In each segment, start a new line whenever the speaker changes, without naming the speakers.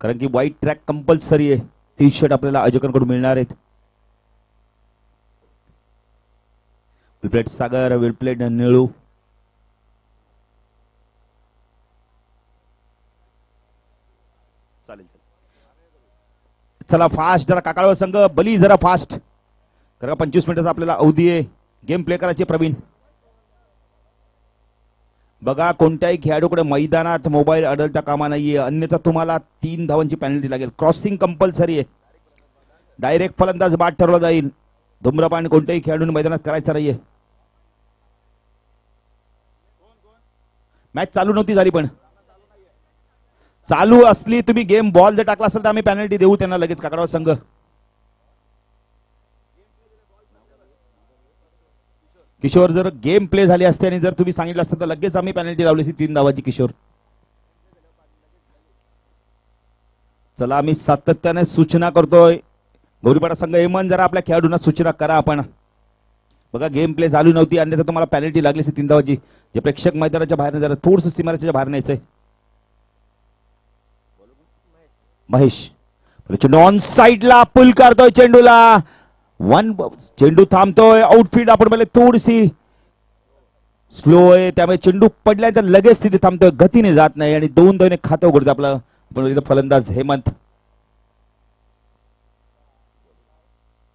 कारण की white track compulsory आहे. टी शर्ट आपल्याला आयोजकांकडून मिळणार आहेत. विलप्लेट सागर, विलप्लेट निळू. चालेल चला फास्ट जरा काकाळवा संघ बली जरा फास्ट कारण 25 मिनिटाचा आपल्याला अवधी आहे. गेम प्ले करायचे प्रवीण. बघा कोणत्याही खेळाडूकडे मैदानात मोबाईल आढळता कामा नाहीये अन्यथा तुम्हाला 3 धावांची पेनल्टी लागेल. क्रॉसिंग कंपल्सरी आहे. डायरेक्ट फलंदाज बाद ठरवला जाईल. धूम्रपान कोणत्याही खेळाडूने मैदानात करायचं नाहीये. मॅच चालू नव्हती झाली पण चालू असली तुम्ही गेम बॉल जर टाकला असेल तर आम्ही पेनल्टी देऊ त्यांना लगेच काकडावा संघ. किशोर जर गेम प्ले झाली असते आणि जर तुम्ही सांगितलं असतं तर लगेच आम्ही पेनल्टी लावली असती 3 धावाची. किशोर चला आम्ही सातत्याने सूचना करतोय. गौरीपाडा संघ हेमंत जरा आपल्या खेळाडूंना सूचना करा. आपण बघा गेम प्ले चालू नव्हती अन्यथा तुम्हाला पेनल्टी लागली असती 3 धावाची. जे प्रेक्षक मैदानाच्या बाहेर जरा थोडस सीमारेषेच्या बाहेर न्यायचंय. महेश चेंडू ऑन साइडला पुल करतोय चेंडूला. चेंडू थांबतोय. आउटफील्ड आपण बोलले थोडीशी स्लो आहे त्यामुळे चेंडू पडल्यानंतर लगेच तिथे थांबतोय. गतीने जात नाही आणि 2 धावांनी खातं उघडतं आपलं आपण फलंदाज हेमंत.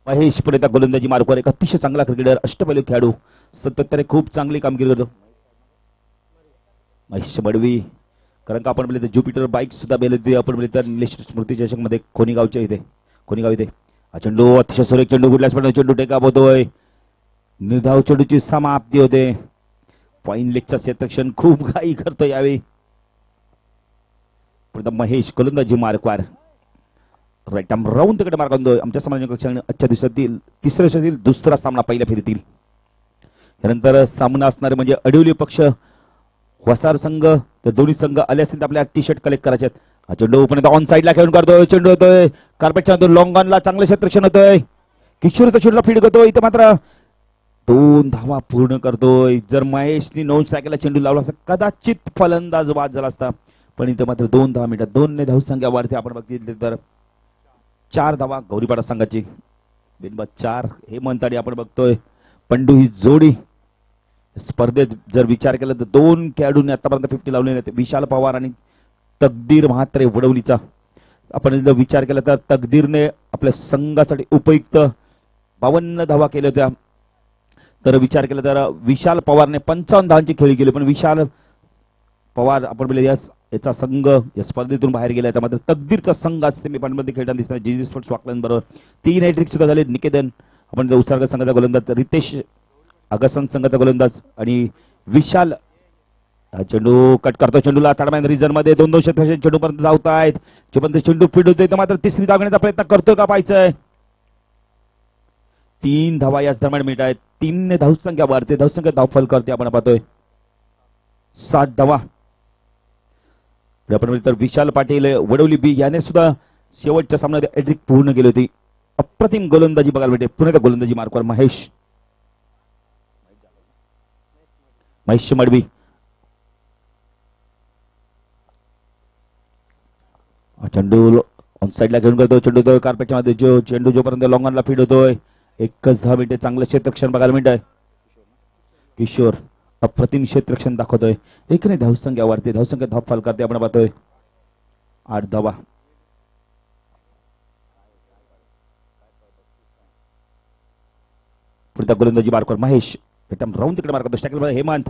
महेश पुढे त्या गोलंदाजी मार्गावर एक अतिशय चांगला क्रिकेटर अष्टपैलू खेळाडू सातत्याने खूप चांगली कामगिरी करतो. महेश बडवी कारण का आपण बोलले तर ज्युपिटर बाईक सुद्धा बेले आपण बोलले तर निलेश स्मृती चषक मध्ये कोणीगावच्या इथे कोणीगाव इथे हा चेंडू अतिशय सुरेख चेंडू गुडल्यास पण चेंडू टेकअप होतोय. निर्धाव चेंडूची समाप्ती होते. फाईन लेगचा क्षेत्रक्षण खूप घाई करतो यावेळी. महेश गोलंदाजी मार्कवर राईट आर्म राऊंड तिकडे मार्क आणतोय. आमच्या समाजाच्या कक्षाने आजच्या दिवसातील तिसऱ्या दिवसातील दुसरा सामना पहिल्या फेरीतील. त्यानंतर सामना असणारे म्हणजे अडिवली पक्ष वसार संघ तर दोन्ही संघ आले असतील तर आपल्या टी शर्ट कलेक्ट करायचे आहेत. हा चेंडू पण ऑन साइडला खेळून करतोय. चेंडू होतोय कार्पेटच्या लॉंग ऑनला चांगलं क्षेत्रक्षण होतोय. किशोर तर चेंडूला फीड करतोय. इथं मात्र 2 धावा पूर्ण करतोय. जर महेशनी 9 स्ट्रायकला चेंडू लावला असता कदाचित फलंदाज बाद झाला असता पण इथं मात्र 2 धावा मिळतात. 2 ने धावसंख्या वाढते. आपण बघितले तर 4 धावा गौरीपाडा संघाची बिनबाद 4 हे म्हणताना आपण बघतोय पंडू ही जोडी स्पर्धेत जर विचार केला तर 2 खेळाडूंनी आतापर्यंत 50 लावले. विशाल पवार आणि तकदीर म्हात्रे वडवलीचा आपण जर विचार केला तर तकदीरने आपल्या संघासाठी उपयुक्त 52 धावा केल्या होत्या. तर विचार केला तर विशाल पवारने 55 धावांची खेळी केली पण विशाल पवार आपण बोलले याचा संघ या स्पर्धेतून बाहेर गेला. त्यामध्ये तकदीरचा संघ आज सेमीफायनलमध्ये खेळताना दिसणार. जीजी स्पोर्ट्स वाकलन बरोबर 3 हॅट्रिक सुद्धा झाले. निकेतन आपण उत्सर्ग संघाचा गोलंदाज रितेश अगसन संघाचा गोलंदाज आणि विशाल चेंडू कट करतो. चेंडूला ताडमॅन रिजन मध्ये 2-2 क्षेत्र चेंडू पर्यंत धावतायत. चेंडू फीड होतोय तर मात्र तिसरी धाव घेण्याचा प्रयत्न करतोय का पाहायचंय. 3 धावा याच दरम्यान मिळत आहेत. 3 ने धावसंख्या वाढते. धावसंख्या धावफल करते आपण पाहतोय 7 धावा. आपण तर विशाल पाटील वडवली बी याने सुद्धा शेवटच्या सामन्यात हॅट्रिक पूर्ण केली होती. अप्रतिम गोलंदाजी बघायला भेटते. पुन्हा त्या गोलंदाजी मार्कवर महेश मडवी चेंडू ऑन साइडला घेऊन करतो. चेंडू तो कार्पेटच्या मध्ये जो चेंडू जोपर्यंत लॉंगॉनला फीड होतोय 1च धाव मिळते. चांगलं क्षेत्रक्षण बघायला मिळत आहे. किशोर अप्रतिम क्षेत्रक्षण दाखवतोय. 1 ने धावसंख्या वाढते. धावसंख्या धाव फाल करते आपण पाहतोय 8 धावा. पुढे गोलंदाजी मार्कवर महेश राऊंड तिकडे मार्क करतो. स्टॅकल हेमंत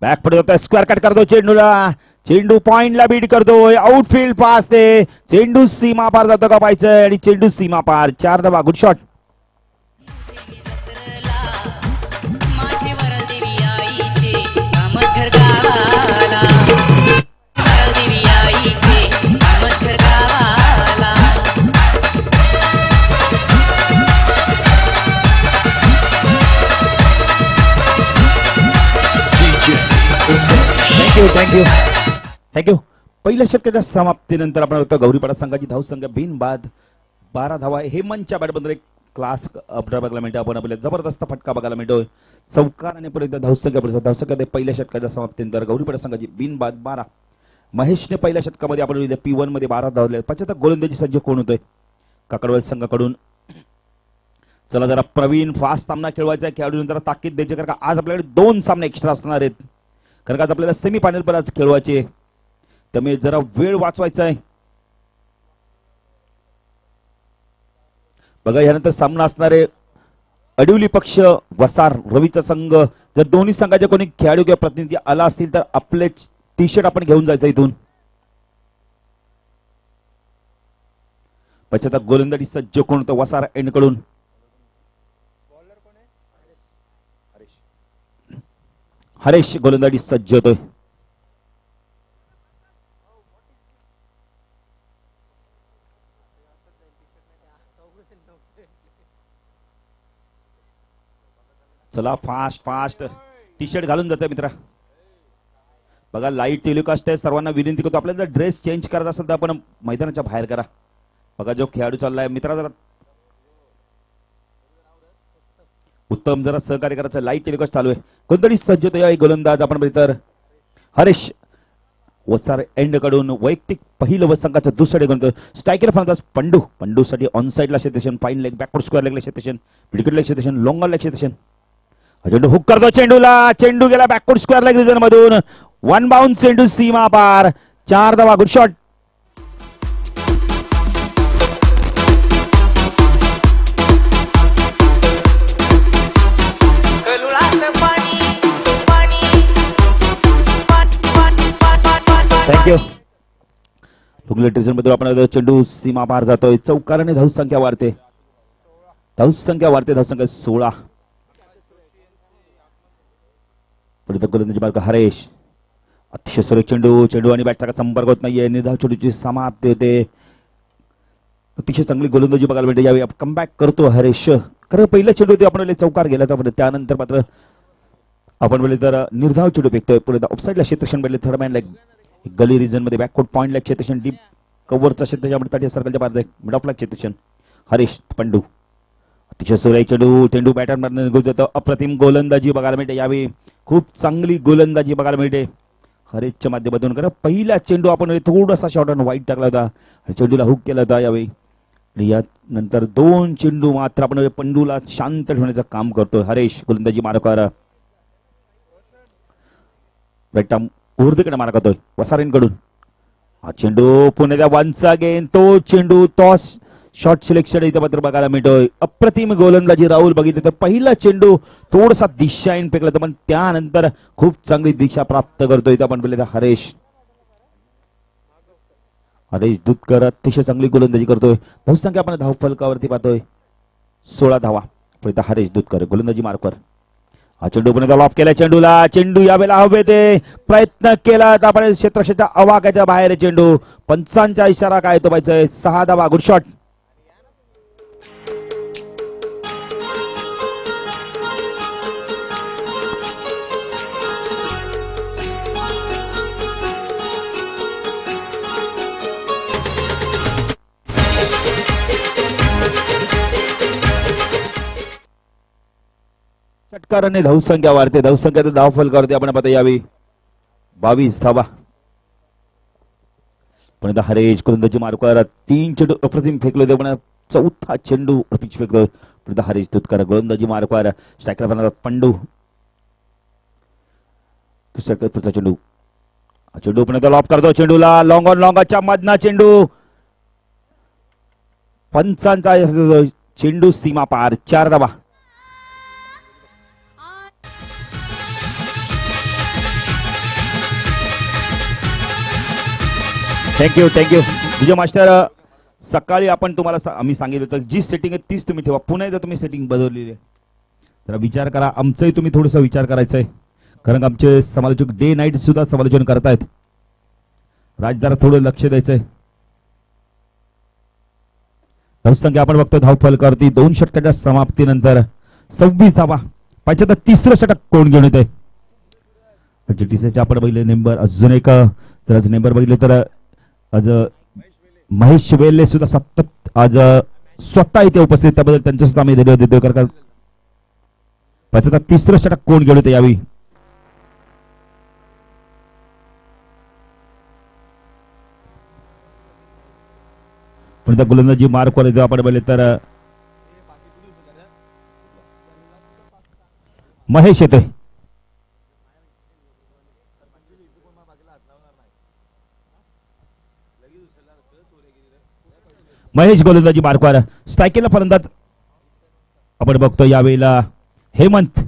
बॅक पडत होता. स्क्वेअर कट करतो चेंडूला. चेंडू पॉइंटला बीट करतोय. आउटफील्ड पास ते चेंडू सीमा पार जातो का पाहायचंय आणि चेंडू सीमा पार 4 धावा. Good shot. थँक्यू. पहिल्या षटकाच्या समाप्तीनंतर आपण बघतो गौरीपाडा संघाची धावसंख्या बिनबाद 12 धावा. हेमंतच्या बॅटमध्ये एक क्लास अपडर बघायला मिळतो. आपण आपल्याला जबरदस्त फटका बघायला मिळतोय. चौकार आणि परत धावसंख्या पहिल्या षटकाच्या समाप्तीनंतर गौरीपाडा संघाची बिनबाद 12 महेशने पहिल्या षटकामध्ये आपण P1 मध्ये 12 धावले. 75 गोलंदाजी सज्ज कोण होतोय काकडवल संघाकडून. चला जरा प्रवीण फास्ट सामना खेळवायचा आहे. खेळाडूंना जरा ताकीद द्यायची कारण आज आपल्याकडे 2 सामने एक्स्ट्रा असणार आहेत. कारण आज आपल्याला सेमी फायनल पण आज खेळवायचे, त्यामुळे जरा वेळ वाचवायचा आहे. बघा यानंतर सामना असणारे अडिवली पक्ष वसार रवीचा संघ. जर दोन्ही संघाचे कोणी खेळाडू किंवा प्रतिनिधी आला असतील तर आपले टी शर्ट आपण घेऊन जायचं इथून. 75 गोलंदाजी सज्ज कोण होतं वसार एंड कडून. हरेश गोलंदाजी सज्ज होतोय. चला फास्ट फास्ट टी शर्ट घालून जातोय मित्रा. बघा लाईव्ह टेलिकास्ट आहे. सर्वांना विनंती करतो आपल्याला जर ड्रेस चेंज करायचा असेल तर आपण मैदानाच्या बाहेर करा. बघा जो खेळाडू चाललाय मित्रा जरा उत्तम जरा सहकार्य करायचं. लाईव्ह टेलिकास्ट चालू आहे. कोणतरी सज्ज होतो गोलंदाज आपण तर हरेश वसार एंड कडून. वैयक्तिक पहिलं व संघाचं दुसरे गणतो. स्ट्रायकर फलंदाज पंडू. पंडूसाठी ऑन साइडला क्षेत्रक्षण, फाईन लेग, बॅकवर्ड स्क्वेअर लेगला क्षेत्रक्षण, मिडविकेट लेग क्षेत्रक्षण, लॉंग लेग क्षेत्रक्षण. चेंडू हुक करतो चेंडूला. चेंडू गेला बॅकवर्ड स्क्वेअर लेग रिजन मधून. 1 बाउंड चेंडू सीमा पार. 4 धावा. Good shot. थँक्यू. लुगलेट रिजन मध्ये आपण चेंडू सीमा पार जातोय. चौकाराने धावसंख्या वाढते. धावसंख्या 16. गोलंदाजी मार्ग हरेश. अतिशय सुरेख चेंडू. चेंडू आणि बॅटचा संपर्क होत नाहीये. निर्धाव चेंडूची समाप्ती होते. अतिशय चांगली गोलंदाजी बघायला मिळते. यावेळी कमबॅक करतो हरेश. खरं पहिला चेंडू ते आपण चौकार गेला तर त्यानंतर मात्र आपण बोलले तर निर्धाव चेंडू फेकतोय. पुढे ऑफसाईडला क्षेत्रक्षण भेटले. Third man leg gully region मध्ये बॅकवर्ड पॉइंट लेग क्षेत्रक्षण, डीप कव्हरचा क्षेत्रक्षण, ताटी सर्कलच्या बाहेर मिड ऑफ लेग क्षेत्रक्षण. हरेश पंडू. अतिशय सुरेख चेंडू. चेंडू बॅटर मधून निघून देतो. अप्रतिम गोलंदाजी बघायला मिळते. यावेळी खूप चांगली गोलंदाजी बघायला मिळते हरेशच्या माध्यमातून. कारण पहिला चेंडू आपण थोडासा शॉर्ट ऑन वाईट टाकला होता. चेंडूला हुक केला होता यावेळी. आणि यानंतर 2 चेंडू मात्र आपण पंडूला शांत ठेवण्याचं काम करतोय हरेश. गोलंदाजी मारकर उर्दकडे मार करतोय वसारेंकडून. हा चेंडू पुणे वन्स अगेन तो चेंडू टॉस शॉर्ट सिलेक्शन इथं मात्र बघायला मिळतोय. अप्रतिम गोलंदाजी राहुल बघितलं तर पहिला चेंडू थोडासा दिशाहीन फेकला तर पण त्यानंतर खूप चांगली दिशा प्राप्त करतोय इथं आपण बोलले हरेश. हरेश दुधकर अतिशय चांगली गोलंदाजी करतोय. धावसंख्या आपण धाव फलकावरती पाहतोय 16 धावा. पण हरेश दुधकर गोलंदाजी मार्कर. हा चेंडू पुणे लॉफ केला चेंडूला. चेंडू यावेळेला हवे ते प्रयत्न केला तर आपण क्षेत्रक्षेत्राच्या अवाक्याच्या बाहेर चेंडू. पंचांचा इशारा काय तो पाहिजे. 6 धावा. Good shot. षटकाराने धावसंख्या वाढते. धावसंख्या धाव फलकावरती आपण पाहतो यावेळी 22 धावा. पण हरेश गोलंदाजी मार्कर. 3 चेंडू अप्रतिम फेकले होते पण 4था चेंडू पिच फेकलो. पण हरेश दुधकर गोलंदाजी मार्कर. स्ट्रायकर फलंदाज पंडू. दुसऱ्या पुढचा चेंडू. चेंडू पुणे लॉप करतो चेंडूला. लॉंग ऑन लॉंगच्या मधना चेंडू. पंचांचा चेंडू सीमा पार. 4 धावा. थँक्यू विजय मास्टर. सकाळी आपण तुम्हाला आम्ही सांगितलं होतं जी सेटिंग आहे तीच तुम्ही ठेवा. पुन्हा एकदा तुम्ही सेटिंग बदललेली आहे. तर विचार करा. आमचंही तुम्ही थोडंसं विचार करायचा आहे. कारण आमचे समालोचक डे नाईट सुद्धा समालोचन करतायत. राजदारा थोडं लक्ष द्यायचंय. धावसंख्या आपण बघतो धाव फलकावरती 2 षटकाच्या समाप्तीनंतर 26 धावा. 75 तिसरं षटक कोण घेऊन येत आहे. आपण बघितले नेंबर अजून एक जर नेंबर बघितले तर आज महेश वेल्ले सुद्धा सतत आज स्वतः इथे उपस्थित. त्याबद्दल त्यांचा सुद्धा आम्ही धन्यवाद देतो. कारण 75 तिसरं षटक कोण घेऊन येते यावेळी. पण त्या गोलंदाजी मार्कवर येतो आपण बोलले तर महेश येतोय. महेश गोलंदाजी मार्कवर. स्ट्राईकला फलंदाज आपण बघतो यावेळेला हेमंत.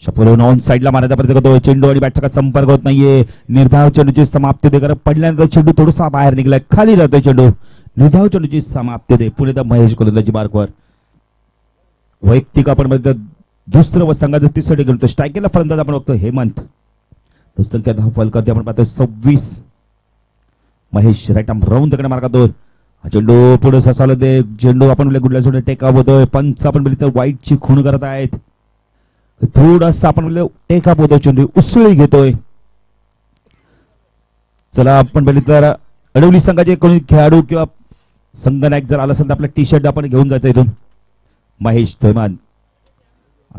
शपलोन ऑन साइडला मारायचा प्रयत्न करतो. चेंडू आणि बॅटचा संपर्क होत नाहीये. निर्धाव चेंडूची समाप्ती होते. कारण पडल्यानंतर चेंडू थोडासा बाहेर निघलाय, खाली जातोय चेंडू. निर्धाव चेंडूची समाप्ती होते. पुणे महेश गोलंदाजी मार्कवर. वैयक्तिक आपण बघतो दुसरं व संघाचं तिसरं ठिकाण होतं. स्ट्राईकला फलंदाज आपण बघतो हेमंत. संख्या धाव फलकावरती आपण पाहतो 26. महेश राईट आर्म राऊंड कडे मार्गात. चेंडू पुढे ससावलं ते चेंडू आपण गुडल्या सोडून टेक अप होतोय. पंच आपण बोलतो वाईटची खूण करत आहेत. थोडासा आपण बोलतो टेक अप होतोय. चेंडू उसळी घेतोय. चला आपण बोलतो तर अडवली संघाचे कोणी खेळाडू किंवा संघनायक जर आला असेल तर आपला टी शर्ट आपण घेऊन जायचं इथून. महेश थोयमान.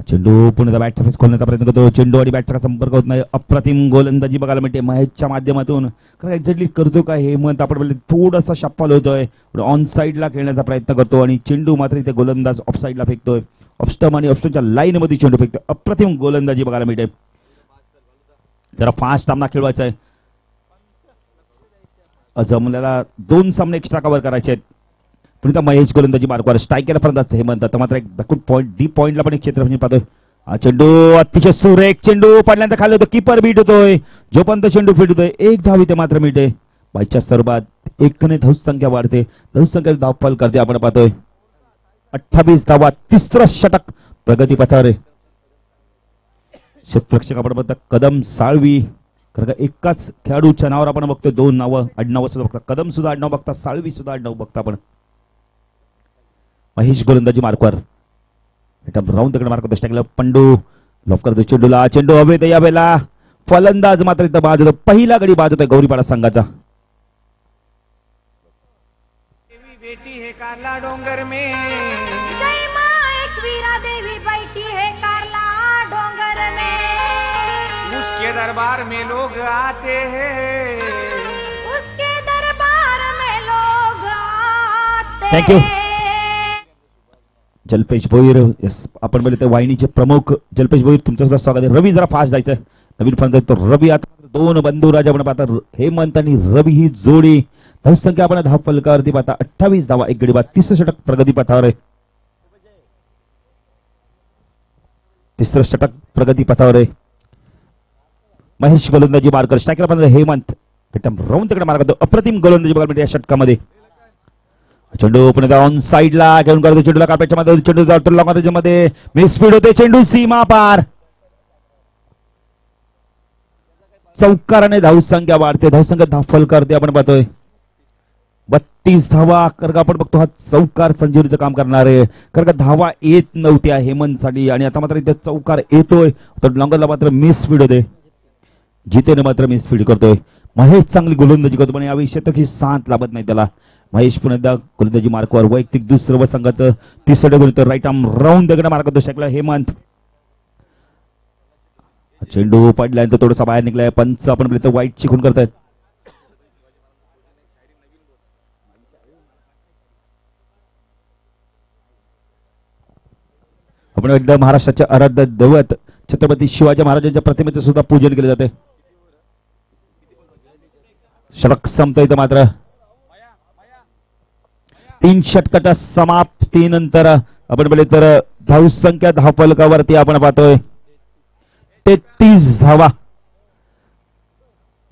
चेंडू पुन्हा बॅटचा फेस खोलण्याचा प्रयत्न करतो. चेंडू आणि बॅटचा संपर्क होत नाही. अप्रतिम गोलंदाजी बघायला मिळते महेशच्या माध्यमातून. कारण एक्झॅक्टली करतो का हेमंत आपण बोलले थोडासा शप्पाल होतोय. ऑन साइडला खेळण्याचा प्रयत्न करतो आणि चेंडू मात्र इथे गोलंदाज ऑफ साइडला फेकतोय. ऑफस्टम आणि ऑफस्टमच्या लाईन मध्ये चेंडू फेकतोय. अप्रतिम गोलंदाजी बघायला मिळते. जरा फास्ट सामना खेळवायचा आहे. जमल्याला 2 सामने एक्स्ट्रा कव्हर करायचे आहेत. पण महेश गोलंदाजी मार्कवर. स्ट्राईकला फलंदाज हेमंत. आता मात्र एक बॅकूट पॉईंट डी पॉईंटला पण एक क्षेत्रफळ पाहतोय. चेंडू अतिशय सुरेख चेंडू पडल्यानंतर खाली होतो. कीपर बीट होतोय. जोपर्यंत चेंडू फिट होतोय 1 धाव इथे मात्र मिळते. बाईच्या स्वरूपात 1 धावसंख्या वाढते. धावसंख्या धावफल करते आपण पाहतोय. 28 धावा. तिसरं षटक प्रगती पथावर. क्षेत्ररक्षक आपण बघता कदम साळवी. कारण का एकाच खेळाडूच्या नावावर आपण बघतोय 2 नावं आडनाव सुद्धा बघता. कदम सुद्धा आडनाव बघता. साळवी सुद्धा आडनाव बघता आपण. महेश गोलंदाजी मार्कवर. राऊंड तकडे मार्क टाकलं. पंडू लॉफ करतो चेंडूला. चेंडू हवेत यावेळेला फलंदाज मात्र इथं बाद होतो. पहिला गडी बाद होतोय गौरीपाडा संघाचा.
बेटी है कारला डोंगर में.
जय मां एक वीरा देवी बैठी है कारला डोंगर में.
उसके दरबार में लोग आते हैं.
उसके दरबार में लोग आते.
थँक्यू जल्पेश भोईर. यस आपण बोलले ते वाहिनीचे प्रमुख जल्पेश भोईर तुमचं सुद्धा स्वागत आहे. रवी जरा फास्ट जायचं. नवीन फलंदाज तो रवी. आता 2 बंधू राजा आपण पाहता हेमंत आणि रवी ही जोडी. धावसंख्या आपण धाव फलकावरती पाहता 28 धावा 1 गडी बाद. 30 षटक प्रगती पथावर आहे. तिसरं षटक प्रगती पथावर आहे. महेश गोलंदाजी मार्कर. स्ट्राईकला पण हेमंत राऊंड तिकडे मार्ग. अप्रतिम गोलंदाजी बघायला या षटकामध्ये. चेंडू पुन्हा ऑन साइडला घेऊन करतो. चेंडूला कार्पेटच्या मध्ये चेंडू मध्ये मिस स्पीड होते. चेंडू सीमा पार. चौकाराने धावसंख्या वाढते. धावसंख्या धावफल करते आपण पाहतोय. 32 धावा. करगा आपण बघतो हा चौकार संजीवनीचं काम करणार आहे. करगा धावा येत नव्हत्या हेमंतसाठी आणि आता मात्र इथे चौकार येतोय. तर लॉंगरला मात्र मिस स्पीड होते. जितेने मात्र मिस स्पीड करतोय. महेश चांगली गोलंदाजी करतो पण यावेळी शतकी साथ लाभत नाही त्याला. महेश पुन्हा एकदा गोलंदाजी मार्कवर. वैयक्तिक दुसरं व संघाचं तिसरं गोल. राईट आर्म राऊंड दगड मार्क होतो शकला हेमंत. चेंडू पडल्यानंतर थोडासा बाहेर निघलाय. पंच आपण बोलतो वाईट चिकून करतायत. आपण एकदा महाराष्ट्राच्या आराध्य दैवत छत्रपती शिवाजी महाराजांच्या प्रतिमेचं सुद्धा पूजन केले जाते. षटक संपतोय मात्र 3 षटकाच्या समाप्तीनंतर आपण बोलले तर धावसंख्या धावफलकावरती आपण पाहतोय 33 धावा.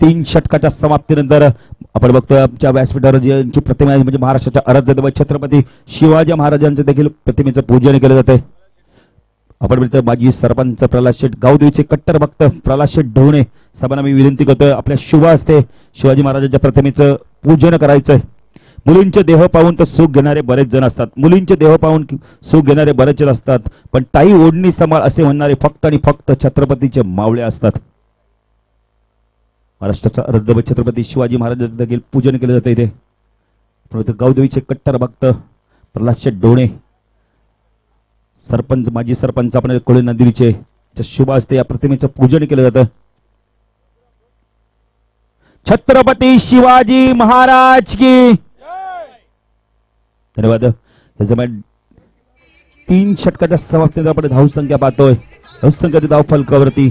3 षटकाच्या समाप्तीनंतर आपण बघतोय आमच्या व्यासपीठावर ज्यांची प्रतिमा म्हणजे महाराष्ट्राच्या आराध्य दैवत छत्रपती शिवाजी महाराजांचं देखील प्रतिमेचं पूजन केलं जाते. आपण बोलतोय माजी सरपंच प्रल्हाद शेठ गावदेवीचे कट्टर भक्त प्रल्हाद शेठ ढवणे साहेबांना मी विनंती करतोय आपल्या शुभ हस्ते शिवाजी महाराजांच्या प्रतिमेचं पूजन करायचंय. मुलींचे देह पाहून तर सुख घेणारे बरेच जण असतात. मुलींचे देह पाहून सुख घेणारे बरेच जण असतात. पण ताई ओढणी सांभाळ असे म्हणणारे फक्त आणि फक्त छत्रपतीचे मावळे असतात. महाराष्ट्राचा आराध्य छत्रपती शिवाजी महाराजांचं देखील पूजन केलं जातं इथे. गावदेवीचे कट्टर भक्त प्रल्हाद शेठ ढवणे सरपंच माजी सरपंच आपण कोळे नदीचे शुभ हस्ते या प्रतिमेचं पूजन केलं जातं. छत्रपती शिवाजी महाराज की धन्यवाद. तीन षटकाच्या समाप्तीत आपण धावसंख्या पाहतोय. धावसंख्या धाव फलकावरती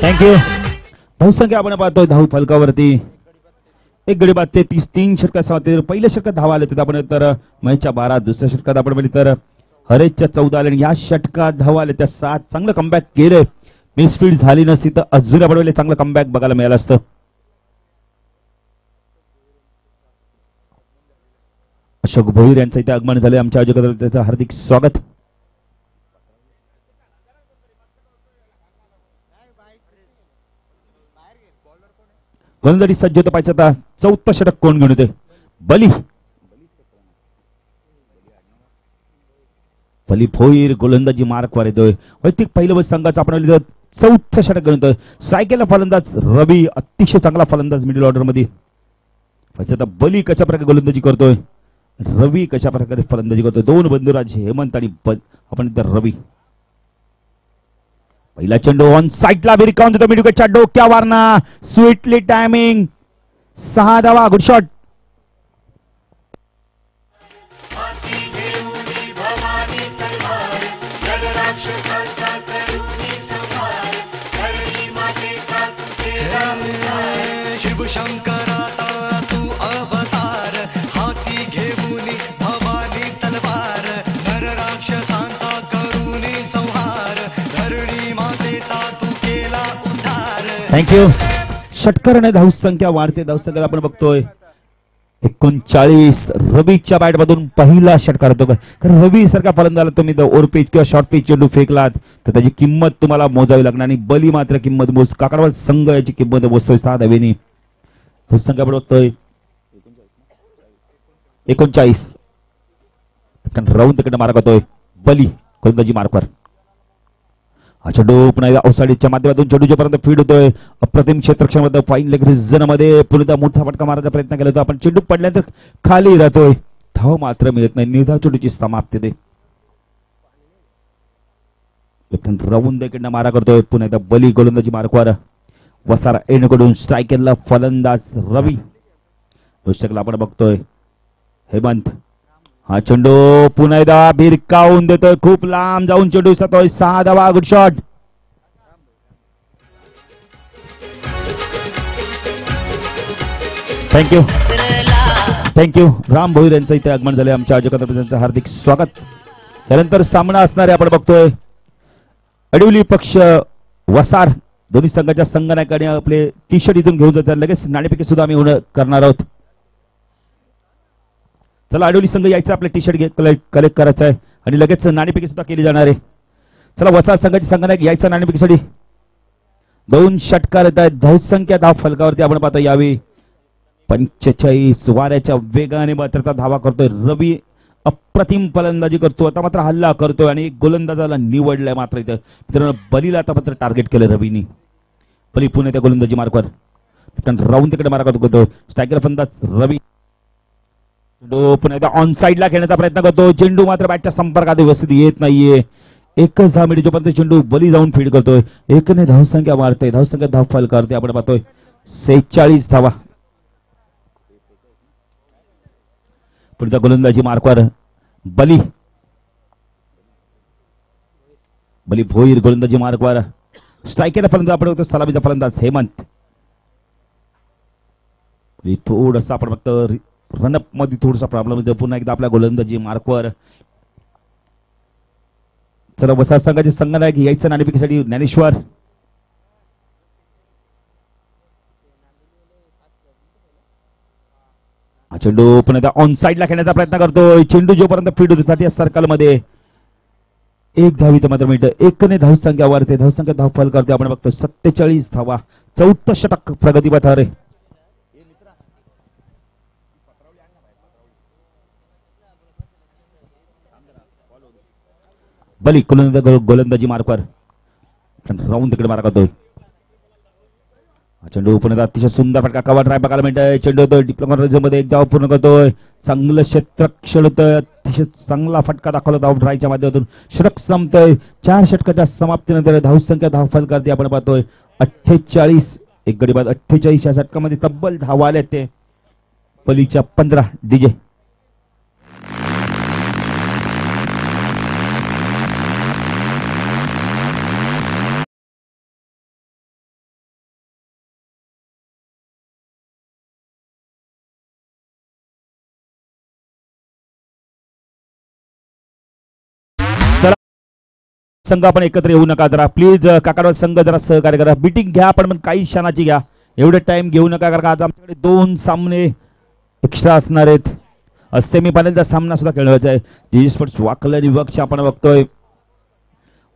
थँक्यू. धावसंख्या आपण पाहतोय धाव फलकावरती एक गडी बाद 33. तीन षटकात समाप्ती. पहिल्या षटकात धावा आले तर आपण तर महेशच्या 12. दुसऱ्या षटकात आपण पाहिलं तर हरेशच्या 14 आले. या षटकात धावा आले त्या 7. चांगलं कमबॅक केलं. मिसफील्ड झाली नसती तर अजून आपण चांगलं कमबॅक बघायला मिळालं असतं. अशोक भोईर यांचं इथे आगमन झाले. आमच्या आयोजकांचं त्याचं हार्दिक स्वागत. गोलंदाजी सज्ज होतं पाहिजे. आता 4थं षटक कोण घेऊन येते? बली भोईर गोलंदाजी मार्कवर येतोय. वैयक्तिक पहिलं संघाचं आपण 4थं षटक घेऊन येतोय. सायकेलला फलंदाज रवी अतिशय चांगला फलंदाज मिडल ऑर्डर मध्ये. आता बली कशा प्रकारे गोलंदाजी करतोय, रवी कशा प्रकारे फलंदाजी करतोय. दोन बंधुराज हेमंत आणि आपण रवी. पहिला चेंडू ऑन साईडला भिरकावून देतो. मिडविकेटच्या डोक्यावरना स्वीटली टायमिंग. 6 धावा. Good shot.
शिवशंकराचा तू अवतार, हाती घेऊन भवानी तलवार, नर राक्षसांचा करुणी संहार, धरणी मातेचा तू केला उद्धार.
थँक्यू. षटकाराने धावसंख्या वाढते. धावसंख्या आपण बघतोय 39. रवीच्या बॅट मधून पहिला षटकार होतो. कारण रवी सारखा फलंदाज तुम्ही ओव्हर पिच किंवा शॉर्ट पिच चेंडू फेकलात तर त्याची किंमत तुम्हाला मोजावी लागणार. आणि बली मात्र किंमत मोज. काकडवाल संघ याची किंमत मोजतोय 6 धावेनी. धावसंख्या आपण बघतोय 39. राऊंड तिकडे मार्क होतोय बली गोलंदाजी मार्कवर. हा चेंडू पुन्हा अवसाडीच्या माध्यमातून चेंडूच्या पर्यंत फीड होतोय. अप्रतिम क्षेत्रक्षणामध्ये फाईन लेग रिजन मध्ये पुन्हा मोठा फटका मारायचा प्रयत्न केला होता. आपण चेंडू पडल्यानंतर खाली राहतोय. धाव मात्र मिळत नाही. निर्धाव चेंडूची समाप्ती दे. राऊंड इकडनं मारा करतोय. पुन्हा एकदा बली गोलंदाजी मार्कवर. वसारा एंडकडून स्ट्रायकरला फलंदाज रवी. दर्शकला आपण बघतोय हेमंत. हा चेंडू पुन्हा एकदा भिरकावून देतोय. खूप लांब जाऊन चेंडू दिसतोय. 6 धावा. Good shot. Thank you. Thank you. Ram Bhoir यांचं इथे आगमन झाले. आमच्या आयोजकांचं हार्दिक स्वागत. त्यानंतर सामना असणारे आपण बघतोय अडवली पक्ष वसार. दोन्ही संघाच्या संघनायकाने आपले टी शर्ट इथून घेऊन जातात. लगेच नाणेफेकी सुद्धा आम्ही करणार आहोत. चला अडवली संघ यायचा. आपले टी शर्ट कलेक्ट करायचं आहे आणि लगेच नाणेफेकी सुद्धा केली जाणार आहे. चला वसार संघाची संघनायक यायचा नाणेफेकीसाठी. 2 षटकार येत आहेत. धावसंख्या धाव फलकावरती आपण पाहतो यावी 45. वाऱ्याच्या वेगाने मात्र धावा करतोय रवी. अप्रतिम फलंदाजी करतो. आता मात्र हल्ला करतोय आणि एक गोलंदाजाला निवडलाय. मात्र इथं मित्रांनो बलीला आता मात्र टार्गेट केलं रवीनी. बली पुणे त्या गोलंदाजी मार्कवर. राऊंड तिकडे मारा करतो. स्ट्रायकर फलंदाज रवी. पुन्हा एकदा ऑन साईडला खेळण्याचा प्रयत्न करतो. चेंडू मात्र बॅटच्या संपर्कात व्यवस्थित येत नाहीये. एकच 10 मिनिट जोपर्यंत चेंडू बली जाऊन फीड करतोय. एकने धावसंख्या वाढते. धावसंख्या धाव फल करते. आपण पाहतोय 46 धावा. पुढचा गोलंदाजी मार्कवर बली. बली भोईर गोलंदाजी मार्कवर. स्ट्रायकरला फलंदाज आपण बघतो सलामीचा फलंदाज हेमंत. थोडस आपण बघतो रनअप मध्ये थोडासा प्रॉब्लेम होतो. पुन्हा एकदा आपल्या गोलंदाजी मार्कवर. चला वसार संघाचे संघनायक यायचं नाणेफेकीसाठी ज्ञानेश्वर. हा चेंडू पुन्हा एकदा ऑन साईडला खेळण्याचा प्रयत्न करतोय. चेंडू जोपर्यंत फीड होतो त्या सर्कल मध्ये 1 धावीत मात्र मिनिट. एकने धावसंख्या वाढते. धावसंख्या धाव फल करते. आपण बघतो 47 धावा. 4थं षटक प्रगतीपथावर आहे. तब्बल गोलंदाजी मार्कवर राऊंड तिकडे मारा करतोय. चेंडू पुन्हा अतिशय सुंदर फटका कव्हर ड्राईव्ह बघायला मिळतोय. चेंडू होतोय डिप्लोमा मध्ये एक धाव पूर्ण करतोय. चांगलं क्षेत्ररक्षण होतोय. अतिशय चांगला फटका दाखवला धाव ड्राईव्हच्या माध्यमातून. षटक संपतोय. 4 षटकाच्या समाप्तीनंतर धावसंख्या धावफल करते आपण पाहतोय 48. एक गडी बाद 48 या षटकामध्ये तब्बल धावा आल्या ते पलीच्या 15 डीजे. संघ आपण एकत्र येऊ नका जरा प्लीज. काकाडवाल संघ जरा सहकार्य करा. बीटिंग घ्या पण काही क्षणाची घ्या. एवढे टाइम घेऊ नका कारण आज आमच्याकडे 2 सामने एक्स्ट्रा असणार आहेत. सेमीफायनलचा सामना सुद्धा खेळवायचा आहे. जी स्पोर्ट्स वाकल विभाग आपण बघतोय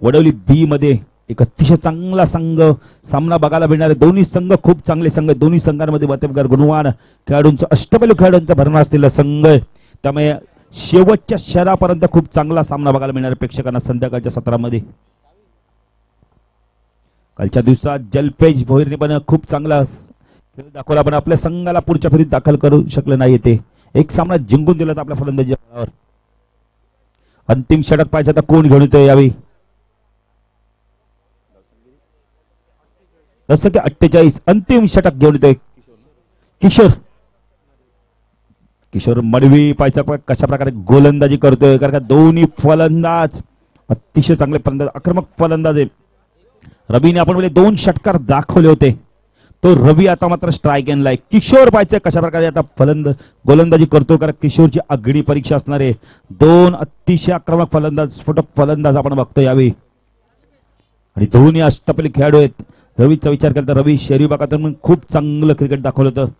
वडवली बी मध्ये एक अतिशय चांगला संघ सामना बघायला मिळणार आहे. दोन्ही संघ खूप चांगले संघ. दोन्ही संघांमध्ये मातब्बर गुणवान खेळाडूंचा अष्टपैलू खेळाडूंचा भरणा असलेला संघ आहे. त्यामुळे शेवटच्या शहरापर्यंत खूप चांगला सामना बघायला मिळणार प्रेक्षकांना संध्याकाळच्या सत्रामध्ये. कालच्या दिवसात जलपेज भोईरने पण खूप चांगला खेळ दाखवला पण आपल्या संघाला पुढच्या फेरीत दाखल करू शकले नाही. ते एक सामना जिंकून दिला आपल्या फलंदाजी. अंतिम षटक पाहिजे आता कोण घेऊन येतोय यावेळी. जसं की 48 अंतिम षटक घेऊन येतोय किशोर मडवी. पाहिजे कशा प्रकारे गोलंदाजी करतोय कारण का दोन्ही फलंदाज अतिशय चांगले फलंदाज आक्रमक फलंदाज आहे. रवीने आपण 2 षटकार दाखवले होते. तो रवी आता मात्र स्ट्राईक एंडला आहे. किशोर पाहिजे कशा प्रकारे आता गोलंदाजी करतो कारण किशोरची आगळी परीक्षा असणार आहे. 2 अतिशय आक्रमक फलंदाज स्फोटक फलंदाज आपण बघतो यावेळी आणि दोन्ही अष्टपैलू खेळाडू आहेत. रवीचा विचार केला तर रवी शहरी भागातून खूप चांगलं क्रिकेट दाखवलं होतं.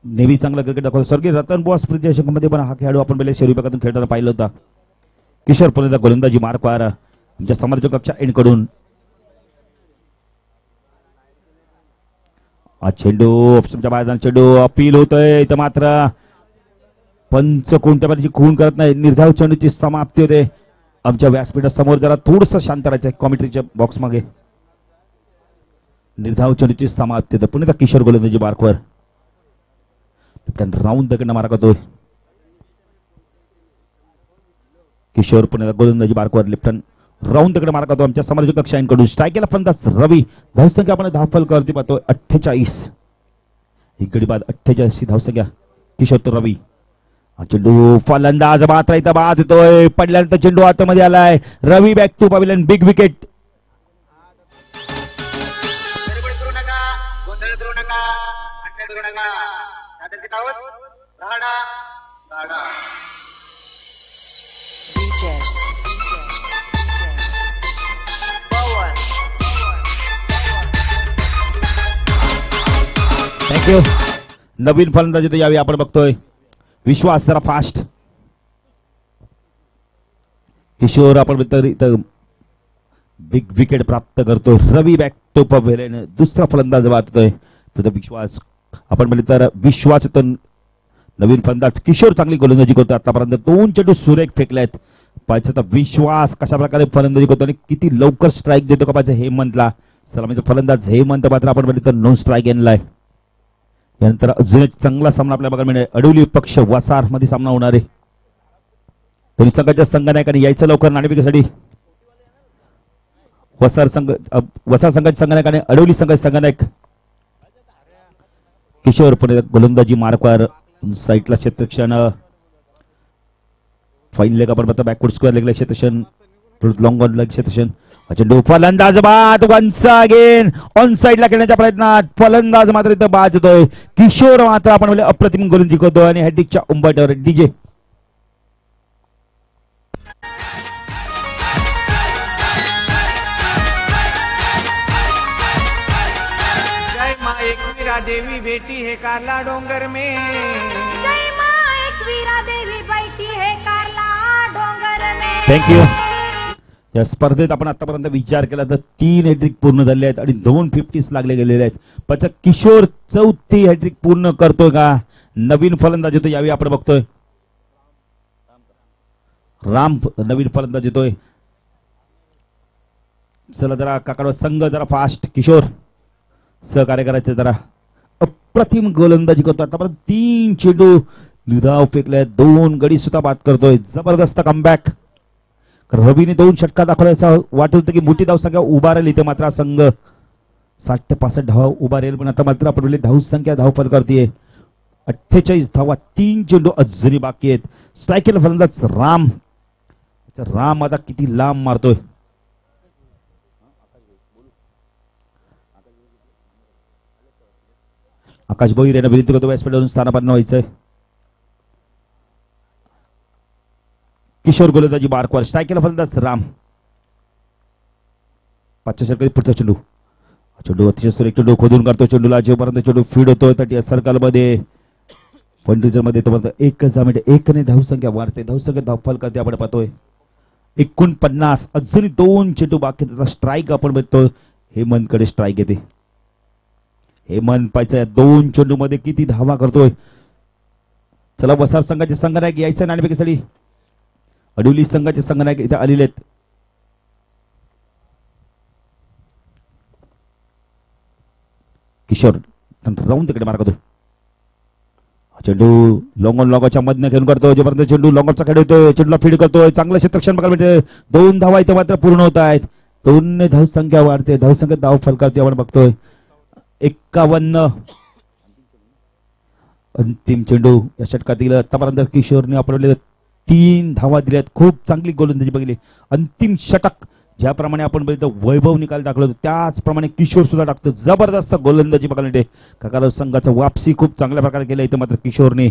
नेव्ही चांगलं क्रिकेट दाखवलं. स्वर्गीय रतन बुवा स्मृती चषकामध्ये पण हा खेळाडू आपण पहिले शहरी भागातून खेळताना पाहिलं होता. किशोर पुन्हा गोलंदाजी मार्कवर आमच्या समर्थक कक्षा एंड कडून चेंडू ऑप्शनच्या बाहेर चेंडू अपील होतोय तर मात्र पंच कोणत्या प्रकारची खून करत नाही. निर्धाव चेंडूची समाप्ती होते. आमच्या व्यासपीठासमोर जरा थोडस शांत राहायचं कॉमेंट्रीच्या बॉक्स मागे. निर्धाव चेंडूची समाप्ती होते. पुन्हा किशोर गोलंदाजी मार्कवर राऊंड दगड मारा करतोय. किशोर पुन्हा गोलंदाजी मार्कवर लेफ्ट राऊंड दगड मारा करतो आमच्या समालोचक कक्षांकडून. स्ट्राईक केला फलंदाज रवी. धावसंख्या आपण धावफल करते पाहतोय 48. एक गडी बाद 48 धावसंख्या किशोर तो रवी. चेंडू फलंदाज मात्र इथं बाद येतोय. पडल्यानंतर चेंडू आतमध्ये आलाय. Ravi back to pavilion. Big wicket. Thank you. नवीन फलंदाजी यावेळी आपण बघतोय विश्वास जरा फास्ट. किशोर आपण बिग विकेट प्राप्त करतो. रवी बॅक टू पवेलियन. दुसरा फलंदाज वाहतोय विश्वास. आपण म्हणले तर विश्वास नवीन फलंदाज किशोर चांगली गोलंदाजी करतो. आतापर्यंत 2 चेंडू सुरेख फेकलेत. पाहिजे तर विश्वास कशा प्रकारे फलंदाजी करतो आणि किती लवकर स्ट्राईक देतो का पाहिजे हेमंतला. सलामीचा फलंदाज हेमंत मात्र आपण म्हणले तर नो स्ट्राईक एंडला आहे. यानंतर अजून एक चांगला सामना आपल्याला बघायला मिळेल. अडवली पक्ष वसार मध्ये सामना होणार आहे. दोन्ही संघाच्या संघनायकांनी यायचं लवकर नाणेफेकीसाठी. वसार संघाच्या संघनायकाने अडवली संघाचे संघनायक किशोर पुणे गोलंदाजी मार्कवर साईडला क्षेत्ररक्षण. फाईन लेग आपण बघतो. बॅकवर्ड स्क्वेअर लेगला क्षेत्ररक्षण. लॉंग ऑन लेग क्षेत्ररक्षण. चेंडू फलंदाज बाद. वन्स अगेन ऑन साइडला खेळण्याच्या प्रयत्नात फलंदाज मात्र इथं बाद होतोय. किशोर मात्र आपण म्हणजे अप्रतिम गोलंदाजी करतो आणि हॅट्रिकच्या उंबरठ्यावर डीजे.
जय माँ एकवीरा देवी बेटी है कारला डोंगर में.
जय माँ एकवीरा देवी बैठी है कारला डोंगर में.
थँक्यू. या स्पर्धेत आपण आतापर्यंत विचार केला तर 3 हॅट्रिक पूर्ण झाले आहेत आणि 2 50s लागले गेलेले आहेत. पण किशोर 4थी हॅट्रिक पूर्ण करतोय का. नवीन फलंदाज येतोय यावेळी आपण बघतोय. राम नवीन फलंदाज येतोय. चला जरा काकाडो संघ जरा फास्ट. किशोर सहकार्य करायचं जरा. अप्रतिम गोलंदाजी करतो आतापर्यंत 3 चेंडू निर्धाव फेकले, 2 गडी सुद्धा बाद करतोय. जबरदस्त कमबॅक. रवीने 2 षटका दाखवल्याचा वाटत होतं की मोठी धावसंख्या उभा राहिली, इथे मात्र संघ 60 ते 65 धाव उभा राहील, पण आता मात्र आपण धावसंख्या धावफल करते 48 धावा, 3 चेंडू अजूनही बाकी आहेत. स्ट्रायकेल फलंदाज राम. राम आता किती लांब मारतोय. आकाश भोईर यांना विनंती करतो व्यासपीठावरून स्थानापन्न व्हायचंय. किशोर गोलंदाजी बारकवर. स्ट्रायकेल फलंदाज राम. 5 षटकातील पुढचा चेंडू. चेंडू अतिशय सुरेख चेंडू खोदून काढतो. चेंडूला जेपर्यंत चेंडू फीड होतोय तटी सर्कल मध्ये पंडिजर मध्ये तोपर्यंत 1 धाव मिनिट 1 ने धावसंख्या वाढते. धावसंख्या धावफल करते आपण पाहतोय 49. अजूनही 2 चेंडू बाकी. त्याचा स्ट्राईक आपण बघतोय. हेमंतकडे स्ट्राईक येते. हेमंत पाहिजे 2 चेंडू मध्ये किती धावा करतोय. चला वसार संघाचे संघनायक यायचं नाणेफेकीसाठी. अडुली संघाचे संघनायक इथे आलेले आहेत. किशोर राऊंड तिकडे मार करतो. चेंडू लॉंग ऑन लॉंगच्या मधनं घेऊन करतो. जोपर्यंत चेंडू लॉंग ऑफचा खेळ होतोय, चेंडूला फीड करतोय. चांगलं क्षेत्ररक्षण बघायला मिळते. 2 धावा इथे मात्र पूर्ण होत आहेत. 2 ने धावसंख्या वाढते. धावसंख्या धाव फलकावरती आपण बघतोय 51. अंतिम चेंडू या षटकातील आतापर्यंत किशोरने आपण 3 धावा दिल्यात. खूप चांगली गोलंदाजी बघितली. अंतिम षटक ज्याप्रमाणे आपण बघितलं वैभव निकाल टाकला होता त्याचप्रमाणे किशोर सुद्धा टाकतो. जबरदस्त गोलंदाजी बघायला मिळते. काकाराव संघाचा वापसी खूप चांगल्या प्रकारे केला इथे मात्र किशोरने.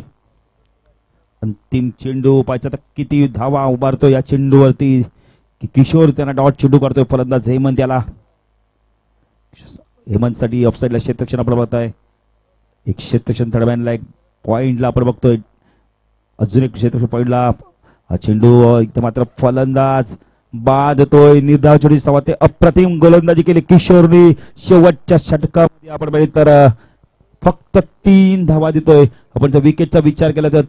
अंतिम चेंडू पाहायचा तर किती धावा उभारतो या चेंडूवरती की किशोर त्यांना डॉट चेंडू करतोय. फलंदाज हेमंत याला. हेमंतसाठी ऑफसाईडला क्षेत्ररक्षण आपण बघताय. एक क्षेत्ररक्षण थर्डमॅनला एक पॉइंटला आपण बघतोय. अजून एक क्षेत्ररक्षण पॉइंटला. हा चेंडू इथे मात्र फलंदाज बाद होतोय. निर्धाव चेंडू सवा ते अप्रतिम गोलंदाजी केली किशोरने. शेवटच्या षटकामध्ये आपण बघितलं तर फक्त 3 धावा देतोय. आपण जर विकेटचा विचार केला तर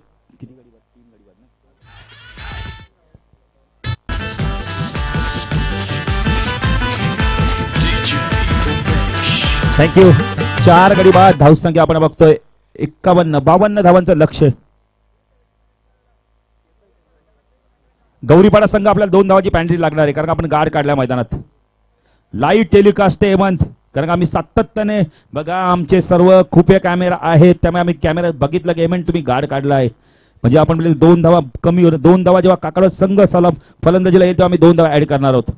थँक्यू. 4 गडी बाद. धावसंख्या आपण बघतोय 51-52 धावांचं लक्ष. गौरीपाडा संघ आपल्याला 2 धावाची पॅन्ट्री लागणार आहे कारण आपण गार्ड काढल्या मैदानात. लाईव्ह टेलिकास्ट आहे हेमंत, कारण आम्ही सातत्याने बघा आमचे सर्व खुफे कॅमेरा आहेत त्यामुळे आम्ही कॅमेरा बघितलं की हेमंत तुम्ही गार्ड काढलाय म्हणजे आपण 2 धावा कमी होणार. 2 धावा जेव्हा काकाडो संघ सलम फलंदाजीला येईल तेव्हा आम्ही 2 धावा ऍड करणार आहोत.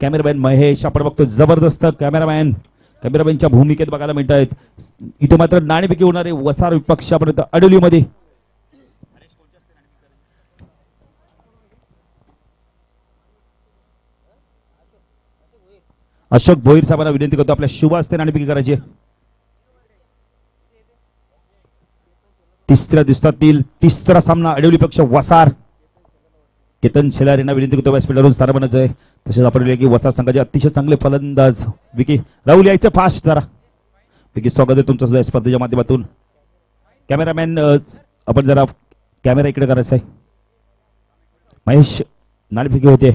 कॅमेरामॅन महेश आपण बघतो. जबरदस्त कॅमेरामॅनच्या भूमिकेत बघायला मिळत आहेत. इथे मात्र नाणेफेकी होणारे वसार विपक्ष आपण अडोलीमध्ये. अशोक भोईर साहेबांना विनंती करतो आपल्या शुभ हस्ते नाणेफेकी करायची. तिसऱ्या दिवसातील तिसरा सामना अडवली पक्ष वसार. केतन शेलार यांना विनंती करतो व्यासपीठावरून स्थानापन्न आहे. तसेच आपण की वसार संघाचे अतिशय चांगले फलंदाज विकी राहुल यायचं फास्ट जरा. विकी स्वागत आहे तुमचं सुद्धा स्पर्धेच्या माध्यमातून. कॅमेरामॅन आपण जरा कॅमेरा इकडे करायचा आहे. महेश नाणेफेकी होते.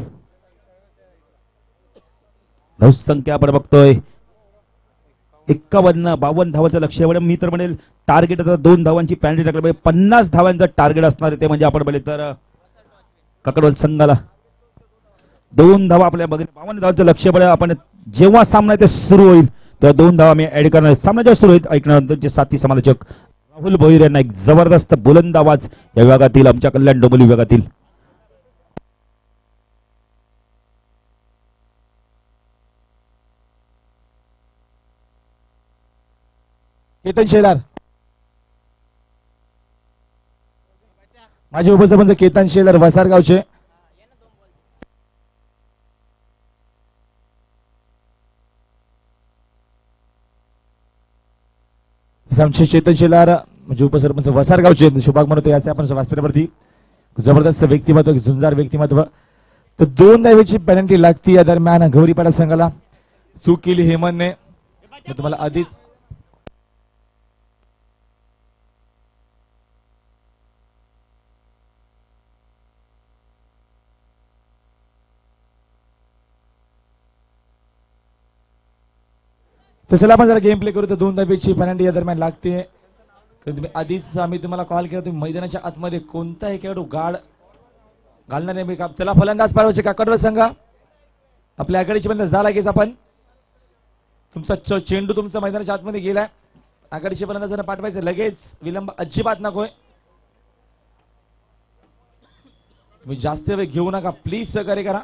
धावसंख्या आपण बघतोय 51-52 धावांचं लक्ष आहे. मी तर म्हणेल टार्गेट आता 2 धावांची पॅन्ट्री टाकली पाहिजे. 50 धावांचं टार्गेट असणार आहे ते म्हणजे आपण बोलले तर काकडवाल संघाला 2 धावा आपल्या बघितल्या. 52 धावांचं लक्ष पडेल. आपण जेव्हा सामना ते सुरू होईल तेव्हा 2 धावा मी ऍड करणार. सामना जेव्हा सुरू होईल ऐकण्यानंतरचे साथी समालोचक राहुल भोईर यांना एक जबरदस्त बुलंद आवाज या विभागातील आमच्या कल्याण डोंबिवली विभागातील.
केतन शेलार माझे उपसरपंच केतन शेलार वसारगावचे. आमचे चेतन शेलार म्हणजे उपसरपंच वसारगावचे शुभाग म्हणतो याचे आपण वास्तव्यावरती जबरदस्त व्यक्तिमत्व झुंजार व्यक्तिमत्व. तर 2 धावेची पेनल्टी लागती या दरम्यान गौरीपाडा संघाला. चूक केली हेमंतने. तुम्हाला आधीच तर चला आपण जरा गेम प्ले करू. तर 2 धावेची पेनल्टी या दरम्यान लागते. कारण तुम्ही आधीच आम्ही तुम्हाला कॉल केला, तुम्ही मैदानाच्या आतमध्ये कोणताही खेळाडू गाड घालणार नाही का. त्याला फलंदाज पाठवायचे का कडवळ संघ आपल्या आघाडीची बंद झाला की आपण तुमचा चेंडू तुमचा मैदानाच्या आतमध्ये गेलाय. आघाडीचे फलंदाजांना पाठवायचं, लगेच विलंब अजिबात नकोय. तुम्ही जास्त वेळ घेऊ नका, प्लीज सहकार्य करा.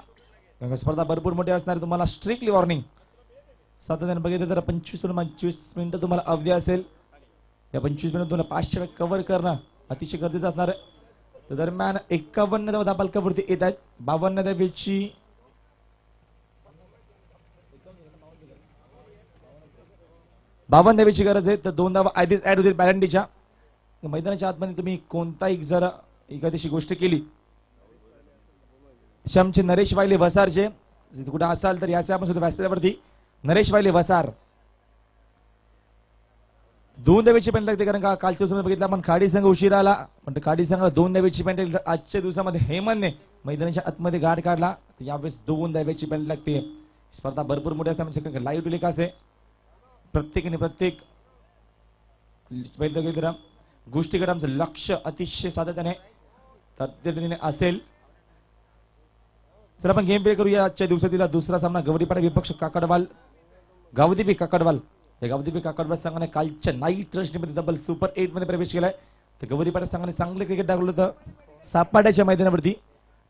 कारण स्पर्धा भरपूर मोठी असणार. तुम्हाला स्ट्रिक्टली वॉर्निंग. सातत्याने बघितलं तर 25 मिनिटं तुम्हाला अवधी असेल. या 25 मिनिट तुम्हाला 500 कव्हर करणं अतिशय गरजेचं असणार आहे. तर दरम्यान 51 धावा पालकावरती येत आहेत. 52 धावेची गरज आहे. तर 2 धावा आधीच ऍड होतील पॅरेंटीच्या. मैदानाच्या आतमध्ये तुम्ही कोणताही जर एखादी गोष्ट केली, आमचे नरेश वायले वसारचे कुठे असाल तर याचे आपण सुद्धा व्यासपीठावरती नरेश वायले वसार 2 धावेची पेनल्टी लागते. कारण का कालच्या दिवसामध्ये बघितलं आपण खाडी संघ उशीर आला, पण खाडी संघाला 2 धावेची पेनल्टी. आजच्या दिवसामध्ये हेमनने मैदानाच्या आतमध्ये गाठ काढला, तर यावेळेस 2 धावेची पेनल्टी लागते. स्पर्धा भरपूर मोठी असते. म्हणजे लाईव्ह टेलिकास्ट आहे. प्रत्येकाने प्रत्येक गोष्टीकडे आमचं लक्ष अतिशय सातत्याने तातडीने असेल. चला आपण गेम प्ले करूया. आजच्या दिवसातील दुसरा सामना गौरीपाडा विपक्ष काकडवाल गावदेवी काकडवाल. या गावदेवी काकडवाल संघाने कालच्या नाईट ट्रस्टमध्ये डबल सुपर 8 मध्ये प्रवेश केलाय. तर गौरीपाडा संघाने चांगले क्रिकेट दाखवलं होतं सापाड्याच्या मैदानावरती,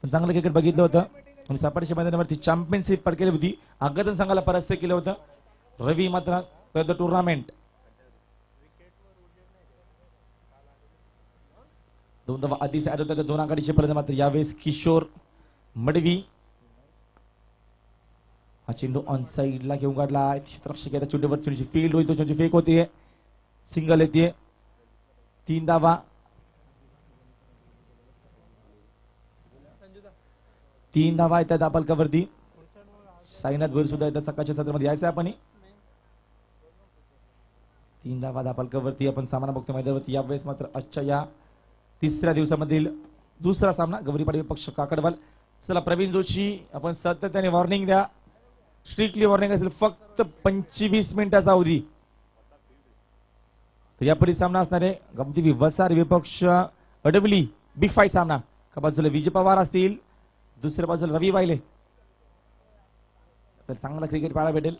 पण चांगलं क्रिकेट बघितलं होतं आणि सापाड्याच्या मैदानावरती चॅम्पियनशिप पटकेली होती. आगतन संघाला परास्त केलं होतं. रवी मात्र टुर्नामेंट 2 धावा आधीच ऍड होत्या. 2 आघाडीचे फलंदाज मात्र यावेळेस किशोर मडवी. हा चेंडू ऑन साइडला घेऊन काढला. क्षेत्ररक्षक याच्या चेंडूवर चेंडूची फील्ड होईल, तो चेंडूची फेक होतीये, सिंगल येते. 3 धावा. 3 धावा येतात दापालकावरती. साईनाथ गोरे सुद्धा येतात. सकाळच्या सत्रामध्ये यायचं आपण 3 धावा दापालकावरती आपण सामना बघतो मैदानावरती. यावेळेस मात्र आजच्या या 3ऱ्या दिवसामधील दुसरा सामना गौरीपाडा विपक्ष काकडवाल. चला प्रवीण जोशी आपण सातत्याने वॉर्निंग द्या. स्ट्रिक्टली वॉर्निंग असेल. फक्त 25 मिनिटाचा अवधी. तर यापुढे सामना असणार आहे गावदेवी वसार विपक्ष अडवली. बिग फाईट सामना. एका बाजूला विजय पवार असतील, दुसऱ्या बाजूला रवी वायले. तर चांगला क्रिकेट पाहायला भेटेल.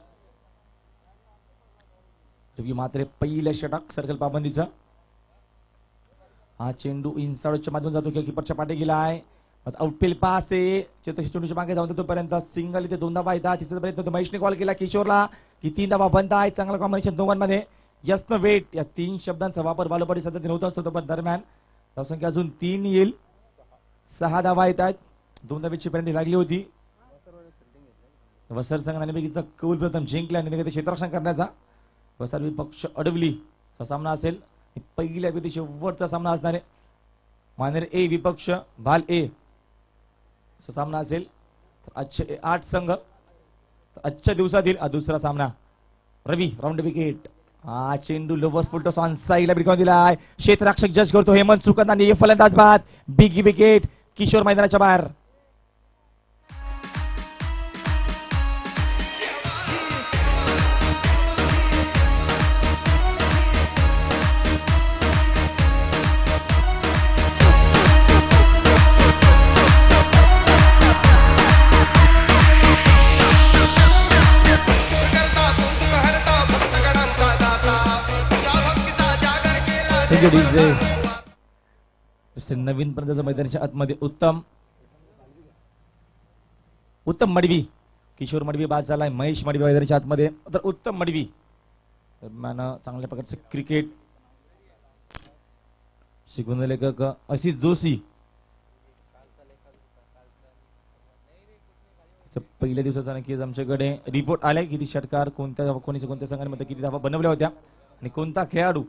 रवी मात्र पहिल्या षटक सर्कल पाबंदीचा. हा चेंडू इनसाइडच्या माध्यमातून जातो किंवा किपरच्या पाठी गेला आहे. आउटफील्ड पास आहे. चेंडूच्या मागे जाऊन तोपर्यंत सिंगल इथे 2 धावा येतात. तिसऱ्या पर्यंत महेशने कॉल केला किशोरला की 3 धावा बंद आहे. चांगला कॉम्बिनेशन दोघांमध्ये. यस न वेट या 3 शब्दांचा वापर बालोपाडी सध्या होत असतो. पण दरम्यान धावसंख्या अजून 3 येईल. 6 धावा येतात. 2 धावेची पेनल्टी लागली होती. वसर संघाने बेगीचा कौल प्रथम जिंकला आणि क्षेत्ररक्षण करण्याचा. वसार विपक्ष अडवली हा सामना असेल. पहिल्या विधी शेवटचा सामना असणार आहे. मानेर ए विपक्ष भाल ए सामना असेल. आजचे 8 संघ. आजच्या दिवसातील दुसरा सामना. रवी राऊंड विकेट. हा चेंडू लोवर फुल टॉस ऑन साइडला भिडकावून दिलाय. क्षेत्ररक्षक जज करतो हेमंत सुकंद आणि फलंदाज बाद. Big wicket. किशोर मैदानाच्या बाहेर. नवीन पर्यंत मैदानाच्या आतमध्ये उत्तम मडवी. किशोर मडवी बाद झालाय. महेश मडवी मैदानाच्या आतमध्ये. तर उत्तम मडवी चांगल्या प्रकारचे क्रिकेट शिकवून लेखक आशिष जोशी. पहिल्या दिवसाचा नक्कीच आमच्याकडे रिपोर्ट आलाय किती षटकार कोणत्या संघामध्ये किती धावा बनवल्या होत्या आणि कोणता खेळाडू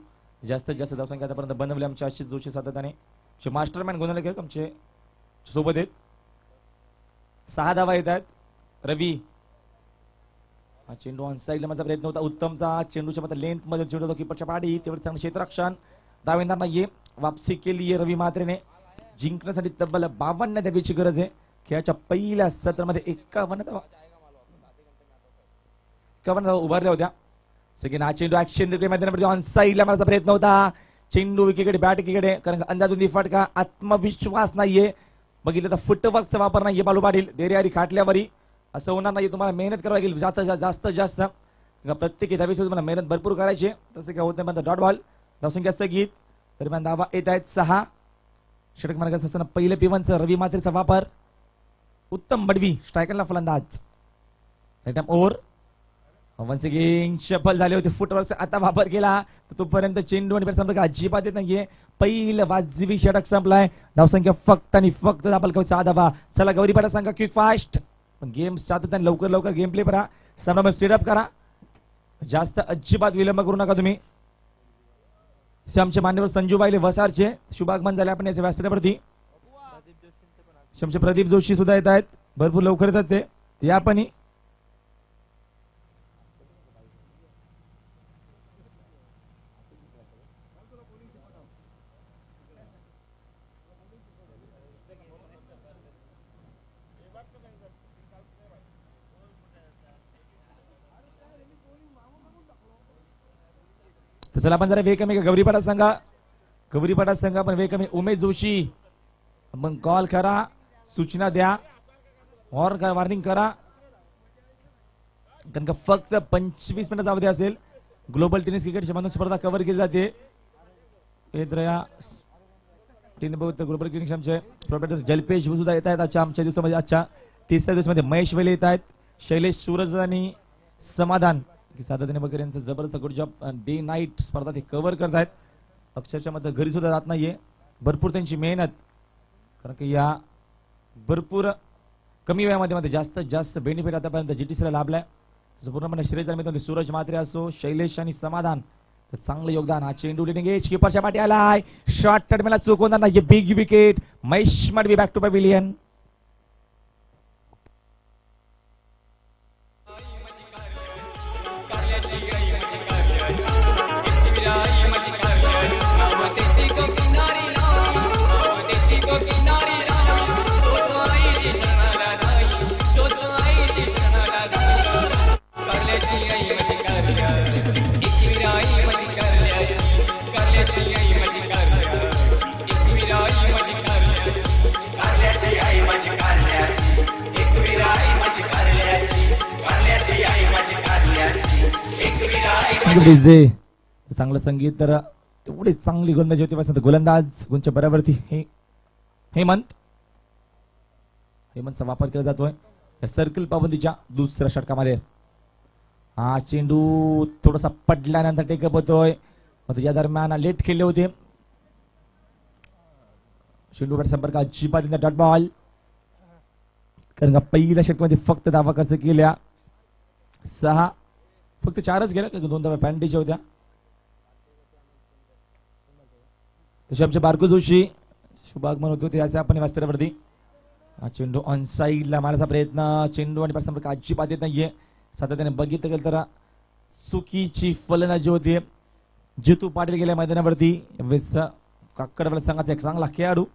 जास्तीत जास्त धावसंख्या आतापर्यंत बनवले. आमचे आशिष जोशी सातत्याने मास्टरमॅन गोंधळ आमचे सोबत आहेत. 6 धावा येतात. रवी हा चेंडू ऑन साइडला माझा प्रयत्न होता. उत्तमचा चेंडूच्या मात्र लेंथ मध्ये चेंडू होता किपरच्या पाठी. तेवढे चांगले क्षेत्ररक्षण दावेदार नाहीये. वापसी केली आहे रवी मात्रेने. जिंकण्यासाठी तब्बल 52 धावेची गरज आहे. खेळाच्या पहिल्या सत्रामध्ये 51 धावा उभारल्या होत्या. सेकंड हा चेंडू ऍक्शन रिप्ले मैदानावरती ऑन साईडला मारायचा प्रयत्न होता. चेंडू विकेकडे बॅट एकीकडे, कारण अंदाजुंदी फटका. आत्मविश्वास नाहीये, बघितलं तर फुटवर्कचा वापर नाहीये. बालू पाटील देरेहारी खाटल्यावरी असं होणार नाही, तुम्हाला मेहनत करावी लागेल जास्त जास्त. प्रत्येक धावेस तुम्हाला मेहनत भरपूर करायची, तसं काय होत नाही. डॉट बॉल धावसंख्या स्थगित. दरम्यान धावा येत आहेत 6. षटक मार्गाचा असताना पहिलं P1चं रवी मात्रेचा वापर. उत्तम बडवी स्ट्रायकरला फलंदाज. Right arm over once again सफल झाले होते. फुटवर्कचा आता वापर केला, तोपर्यंत चेंडू आणि संपर्क अजिबात येत नाहीये. पहिलं वाजवी षटक संपलाय. धावसंख्या फक्त आणि फक्त दाबलगावचा धावा. चला गौरीपाडा संघ क्विक फास्ट, पण गेम सातत्याने लवकर गेम प्ले करा. सामना स्पीडअप करा, जास्त अजिबात विलंब करू नका तुम्ही. आमचे मान्यवर संजू बाईले वसारचे शुभागमन झाले आपण याच्या व्यासपीठावरती. आमचे प्रदीप जोशी सुद्धा येत आहेत, भरपूर लवकर येतात ते या पण. चला आपण जरा वे कमी गौरीपाडा संघ पण वे कमी. उमेश जोशी मग कॉल करा, सूचना द्या, वॉर्निंग करा, कारण का फक्त 25 मिनिट अवधी असेल. ग्लोबल टेनिस क्रिकेट म्हणून स्पर्धा कव्हर केली जाते. ग्लोबल क्रिकेट आमचे प्रोप्रायटर जल्पेश सुद्धा येत आहेत आजच्या दिवसामध्ये. आजच्या 3ऱ्या दिवसामध्ये महेश वेले येत आहेत, शैलेश सूरज आणि समाधान सातत्याने वगैरे यांचं जबरदस्त गुड जॉब. डे नाईट स्पर्धा ते कव्हर करतायत. अक्षरशः मात्र घरी सुद्धा जात नाहीये, भरपूर त्यांची मेहनत, कारण की या भरपूर कमी वयामध्ये जास्त जास्त बेनिफिट आतापर्यंत GTCला लाभलाय. पूर्णपणे श्रेय सूरज मात्रे असो, शैलेश आणि समाधान चांगलं योगदान. हा चेंडू लिडिंग एज कीपरच्या पाठी आलाय. शॉर्ट टर्मिनल चुकवणार नाही. Big wicket. Mahesh Madvi back to pavilion. चांगलं संगीत, तर तेवढी चांगली गोलंदाजी होती. पासून गोलंदाज गुणच्या बरोबरती हेमंतचा वापर केला जातोय सर्कल पाबंदीच्या दुसऱ्या षटकामध्ये. हा चेंडू थोडासा पडल्यानंतर टेकअप होतोय. या दरम्यान लेट खेळले होते. चेंडू संपर्क अजिबात डॉट बॉल, कारण का पहिल्या षटकामध्ये फक्त धावा खर्च केल्या 6, फक्त 4च गेल्या, 2 धावा पॅन्टीच्या होत्या. तसे आमचे बारको जोशी शुभागमन होते त्याच्या आपण व्यासपीठावरती. चेंडू ऑन साईडला मारायचा प्रयत्न. चेंडू आणि संपर्क अजिबात येत नाहीये. सातत्याने बघितलं गेलं तर चुकीची फलंदाजी होती. जितू पाटील गेल्या मैदानावरती. काकडवाला संघाचा एक चांगला खेळाडू,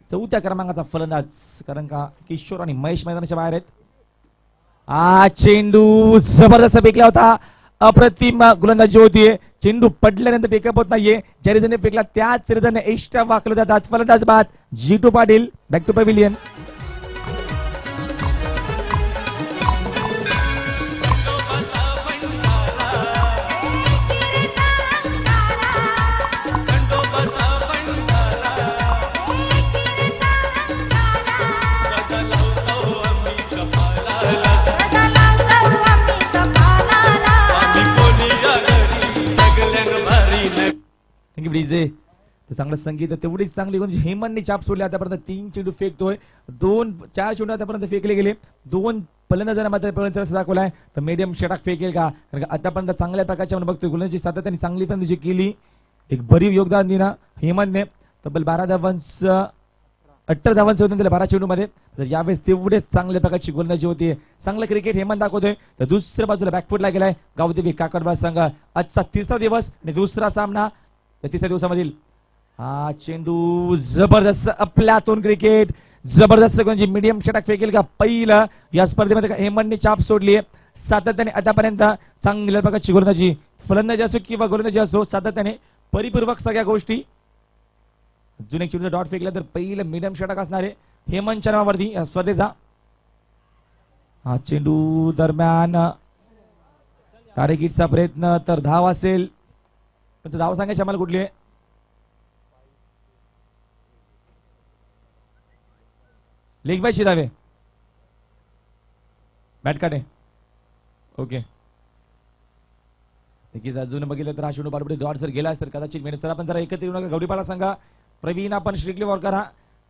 4थ्या क्रमांकाचा फलंदाज, कारण का किशोर आणि महेश मैदानाच्या बाहेर आहेत. चेंडू जबरदस्त फेकला होता. अप्रतिम गोलंदाजी होतीये. चेंडू पडल्यानंतर टेकअप होत नाहीये. ज्या रिझनने फेकला त्याच रिझनने एक्स्ट्रा वाकले जातात. फलंदाज बाद जितू पाटील बॅक टू पॅव्हिलियन. चांगलं संगीत, तेवढीच चांगली म्हणजे हेमंतने चाप सोडले. आतापर्यंत 3 चेंडू फेकतोय. 4 चेंडू आतापर्यंत फेकले गेले. 2 फलंदाजांना मात्र दाखवलाय. तर मीडियम षटक फेकेल का, कारण आतापर्यंत चांगल्या प्रकारच्या आपण बघतोय गोलंदाजी सातत्याने चांगली फलंदाजी केली. एक भरीव योगदान दिलं हेमंतने. तब्बल 12 धावांचं 18 धावांचं होतं त्याला 12 चेंडू मध्ये. यावेळेस तेवढेच चांगल्या प्रकारची गोलंदाजी होती. चांगलं क्रिकेट हेमंत दाखवतोय. तर दुसऱ्या बाजूला बॅकफुटला गेलाय गावदेवी काकडवा संघ. आजचा 3रा दिवस आणि दुसरा सामना. 3ऱ्या दिवसामधील हा चेंडू जबरदस्त आपल्यातून क्रिकेट, जबरदस्त म्हणजे मीडियम षटक फेकेल का पहिलं या स्पर्धेमध्ये हेमंतने चाप सोडली. सातत्याने आतापर्यंत चांगल्या प्रकारची गोलंदाजी फलंदाजी असो किंवा गोलंदाजी असो सातत्याने परिपूर्वक सगळ्या गोष्टी. अजून एक चेंडूचा डॉट फेकला तर पहिलं मीडियम षटक असणार आहे हेमंत शर्मावरती या स्पर्धेचा. हा चेंडू दरम्यान टार्गेटचा प्रयत्न तर धाव असेल. त्यांचं धाव सांगायची आम्हाला कुठली आहे. लेग बायची धावे बॅट काढे. ओके नक्कीच अजून बघितलं तर हा चेंडू बालपडे डॉट जर गेला तर कदाचित मेहनत. तर आपण जरा एकत्र येऊ नका गौरीपाला सांगा प्रवीण आपण स्ट्रिक्टली वॉल करा.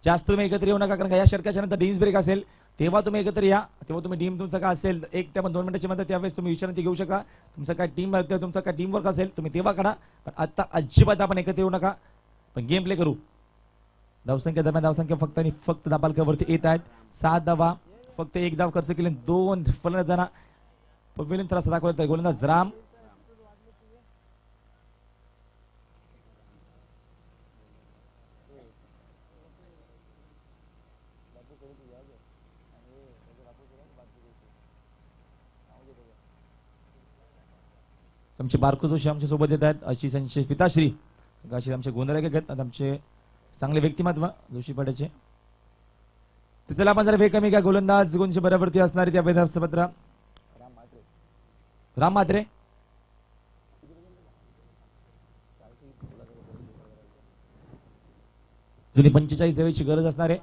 जास्त तुम्ही एकत्र येऊ नका कारण या षटकाच्या नंतर डीम्स ब्रेक असेल तेव्हा तुम्ही एकत्र या. तेव्हा तुम्ही टीम तुमचं काय असेल 1 ते 2 मिनिटाच्या मध्ये त्यावेळेस तुम्ही विश्रांती घेऊ शका. तुमचं काय टीम तुमचा काय टीम वर्क असेल तुम्ही तेव्हा काढा. पण आता अजिबात आपण एकत्र येऊ नका पण गेम प्ले करू. धावसंख्या दरम्यान धावसंख्या फक्त आणि फक्त दाबालकावरती येत आहेत. 7 धावा फक्त 1 धाव खर्च केले 2 फलंदाजांना पवेलियन त्रास दाखवला तर गोलंदाज राम आमचे बारको जोशी आमच्या सोबत येत आहेत. अशी संशय पिताश्री अशी आमचे गोंधळ आहेत आमचे चांगले व्यक्तिमत्व जोशी पाड्याचे. चला आपण जरा कमी का गोलंदाज गुणच्या बरोबरती असणारे त्या वेदापत्र राम म्हात्रे. जुनी 45 धावेची गरज असणार आहे.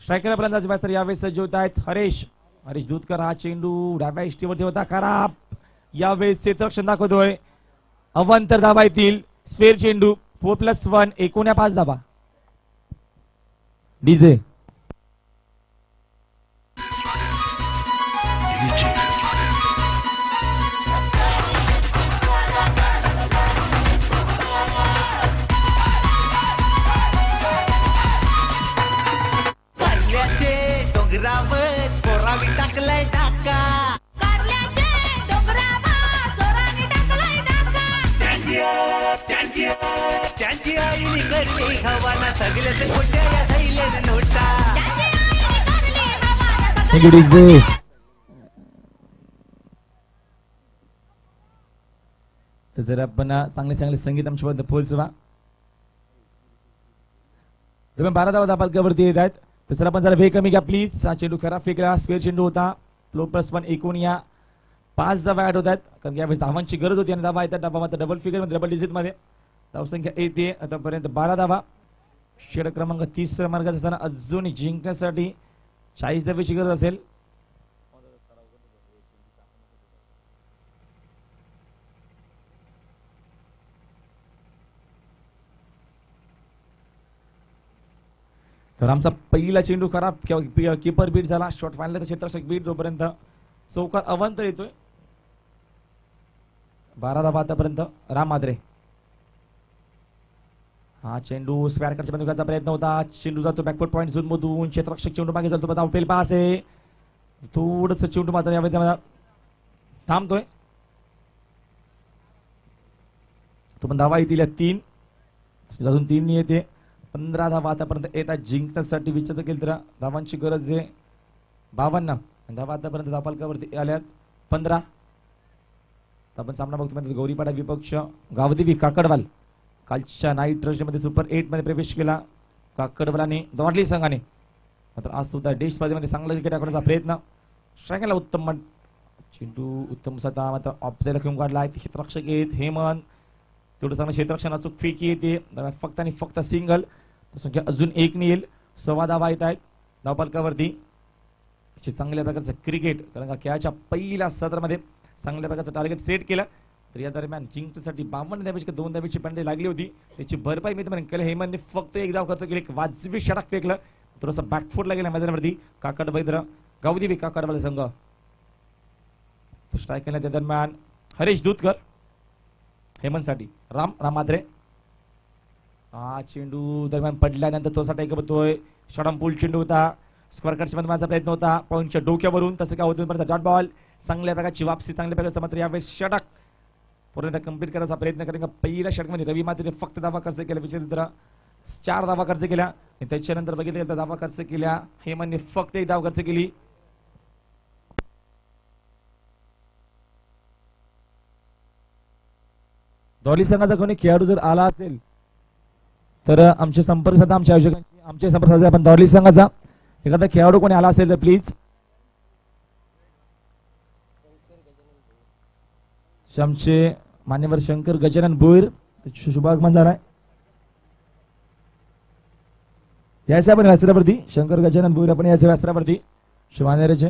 स्ट्रायकर फलंदाज मात्र यावेळेस सज्ज होत आहेत. हरेश दूधकर हा चेंडू डाव्या इष्टीवरती होता खराब. यावेळेस क्षेत्ररक्षण दाखवतोय. अवांतर धावा येतील. स्फेअर चेंडू 4+1 49 धावा. डीजे
डोंगरावर पोरावी टाकलाय टाका.
कारल्याचे डोंगरावर चोराने टाकलाय डाका.
त्यांची आईने करली हवाना सगळ्याच खोट्या या थैल्याने नोटा.
त्याची आईने करली हवाला सगळं.
Thank you DJ. तर जर आपण चांगले संगीत आमच्यापर्यंत पोहोचवा. तुम्ही 12 धावा दाबालकावरती येत आहेत. तर सर आपण जरा वेळ कमी घ्या प्लीज. हा चेंडू खराब फेकला. स्क्वेअर चेंडू होता. 4+1 49 धावा ऍड होत आहेत कारण यावेळेस धावांची गरज होती आणि धावा येतात डबा मात्र डबल फिगर मध्ये डबल डिजिट मध्ये धावसंख्या येते. आतापर्यंत 12 धावा. षटक क्रमांक 30 मार्गाचा असताना अजून जिंकण्यासाठी 40 धावेची गरज असेल. तर आमचा पहिला चेंडू खराब कीपर बीट झाला. शॉट फायनल क्षेत्ररक्षक बीट जोपर्यंत चौकार अवांतर येतोय. 12 धावा आतापर्यंत. राम मात्रे हा चेंडू स्क्वेअर कटच्या बंदुकाचा प्रयत्न होता. चेंडू जातो बॅकवर्ड पॉईंट झोन मधून. क्षेत्ररक्षक चेंडू मागे जातो आउटफील्ड पास आहे. थोडंसं चेंडू मात्र यावेळी थांबतोय. तो पण धावा येतील 3 अजून 3 येते. 15 धावा आतापर्यंत येतात जिंकण्यासाठी. विचार केलं तर धावांची गरज आहे 52 धावा आतापर्यंत धापालकावरती आल्यात 15. आपण सामना बघतो गौरीपाडा विपक्ष गावदेवी काकडवाल कालच्या नाईट मध्ये सुपर 8 मध्ये प्रवेश केला काकडवालाने दोडली संघाने. मात्र आज सुद्धा देश स्पर्धेमध्ये चांगला क्रिकेट दाखवण्याचा प्रयत्न. स्ट्रायकरला उत्तम चेंडू उत्तम सता मात्र ऑफसाईडला खेळून काढला. क्षेत्ररक्षक येत हेमंत तेवढं चांगलं क्षेत्ररक्षण अचूक फेकी येते. फक्त आणि फक्त सिंगल. संख्या अजून 1 येईल. 1.25 धावा येत आहेत धावपालकावरती. चांगल्या प्रकारचं क्रिकेट कारण का खेळाच्या पहिल्या सत्रामध्ये चांगल्या प्रकारचं टार्गेट सेट केलं. तर या दरम्यान जिंकण्यासाठी 52 धावेची 2 धावेची पेनल्टी लागली होती. त्याची भरपाई मी तुम्हाला केलं. हेमंतने फक्त 1 धाव खर्च केली. एक वाजवी षटक फेकलं. थोडंसं बॅकफुटला गेला मैदानावरती काकड बैद्र गावदेवी काकडवाला संघ. स्ट्राईक केल्या त्या दरम्यान हरेश दूधकर हेमंतसाठी राम म्हात्रे. हा चेंडू दरम्यान पडल्यानंतर तो साठी बघतोय. शॉर्ट पूल चेंडू होता. स्क्वेअर कटच्या मध्ये प्रयत्न होता पॉईंटच्या डोक्यावरून. तसं काय होतं डॉट बॉल. चांगल्या प्रकारची वापसी चांगल्या प्रकारचं मात्र यावेळेस षटक पूर्ण कंप्लीट करायचा प्रयत्न करेन. पहिल्या षटकमध्ये रवी मात्रेने फक्त धावा खर्च केला. विचित्र 4 धावा खर्च केल्या. त्याच्यानंतर बघितलं तर धावा खर्च केल्या हेमंतने फक्त 1 धाव खर्च केली. डॉली संघाचा कोणी खेळाडू जर आला असेल तर आमचे संपर्क साधा आमचे संपर्क साधा आपण डॉली संघाचा एखादा खेळाडू कोणी आला असेल तर प्लीज आमचे मान्यवर शंकर गजानन भोईर शुभागमन झालाय यायचं आपण व्यासपीठावरती शंकर गजानन भोईर आपण यायचं व्यासपीठावरती शिवानेरेचे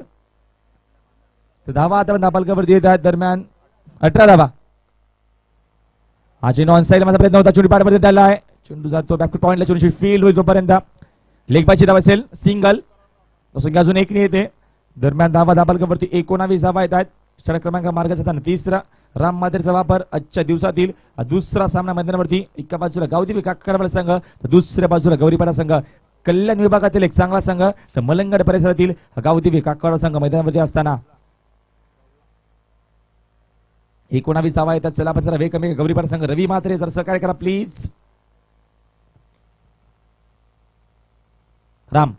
धावा आता नापालकावरती येत आहेत दरम्यान 18 धावा हा चेंडू ऑन साईड माझा प्रयत्न होता चेंडू पाडमध्ये त्याला आहे चेंडू जातो बॅक टू पॉइंटला चेंडू फील्ड होईल तोपर्यंत लेग बायची धावा असेल सिंगल संख्या अजून एक येते दरम्यान धावा नापालकावरती 19 धावा येत आहेत षटक क्रमांक मार्ग जाताना तिसरा राम मातेचा वापर आजच्या दिवसातील दुसरा सामना मैदानावरती एका बाजूला गावदेवी काकड संघ तर दुसऱ्या बाजूला गौरीपाडा संघ कल्याण विभागातील एक चांगला संघ तर मलंगड परिसरातील गावदेवी काकड संघ मैदानावरती असताना 19 धावा येतात चला आपण जरा वेग कमी गौरीपाडा संघ रवी मात्रे जर सहकार्य करा प्लीज राम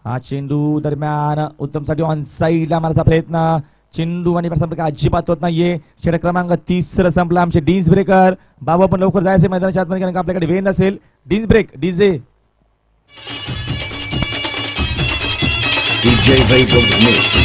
हा चेंडू दरम्यान उत्तम साठी ऑन साईडला मारण्याचा प्रयत्न चेंडू आणि संपर्क अजिबात होत नाहीये षटक क्रमांक 30 संपला आमचे डीन्स ब्रेकर बाबा पण लवकर जायचे मैदानाच्या आतमध्ये कारण आपल्याकडे वेळ नसेल डीन्स ब्रेक डीजे
वैभव मिक्स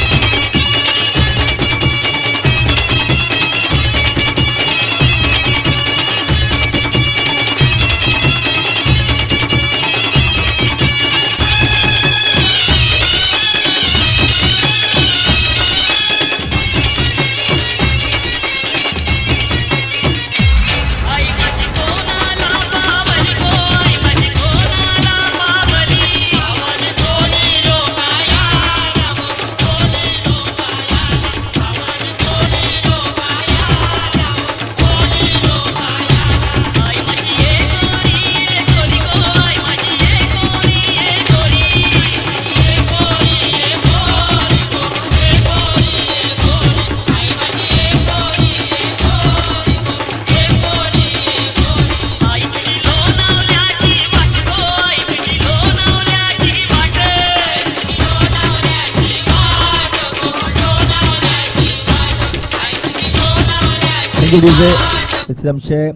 आमचे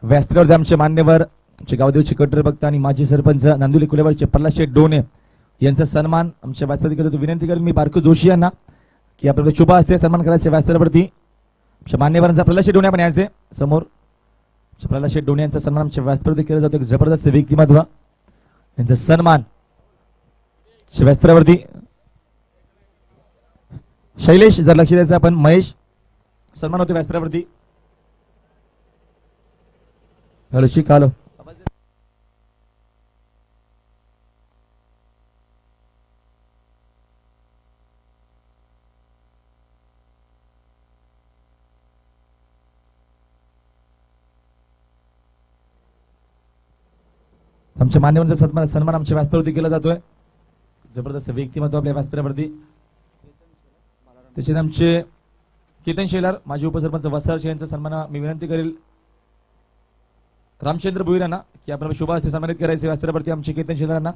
व्यासपीठावरती आमचे मान्यवर आमचे गावदेवचे कट्टर भक्त आणि माजी सरपंच नांदुली कुलेवरचे प्रल्हाद शेठ डोणे यांचा सन्मान आमच्या व्यासपीठावरती करतो विनंती करेल मी बारकू जोशी यांना की आपल्याला शुभ असते सन्मान करायचे व्यासपीठावरती आमच्या मान्यवरांचा प्रल्हाद शेठ डोणे आपण यायचे समोर प्रल्हाद शेठ डोणे यांचा सन्मान आमच्या व्यासपीठावरती केला जातो एक जबरदस्त व्यक्तिमत्व यांचा सन्मान व्यासपीठावरती शैलेश जर लक्ष द्यायचं आपण महेश सन्मान होतो व्यासपीठावरती हॅलो शिक हॅलो आमच्या मान्यवरांचा सन्मान आमच्या व्यासपीठावरती केला जातोय जबरदस्त व्यक्तिमत्व आपल्या व्यासपीठावरती त्याच्यात आमचे केतन शेलार माजी उपसरपंच वसार यांचा सन्मान मी विनंती करेल रामचंद्र भोईर यांना की आपण शुभ हस्ते सन्मानित करायचे व्यासपीठावरती आमचे केतन शेलारांना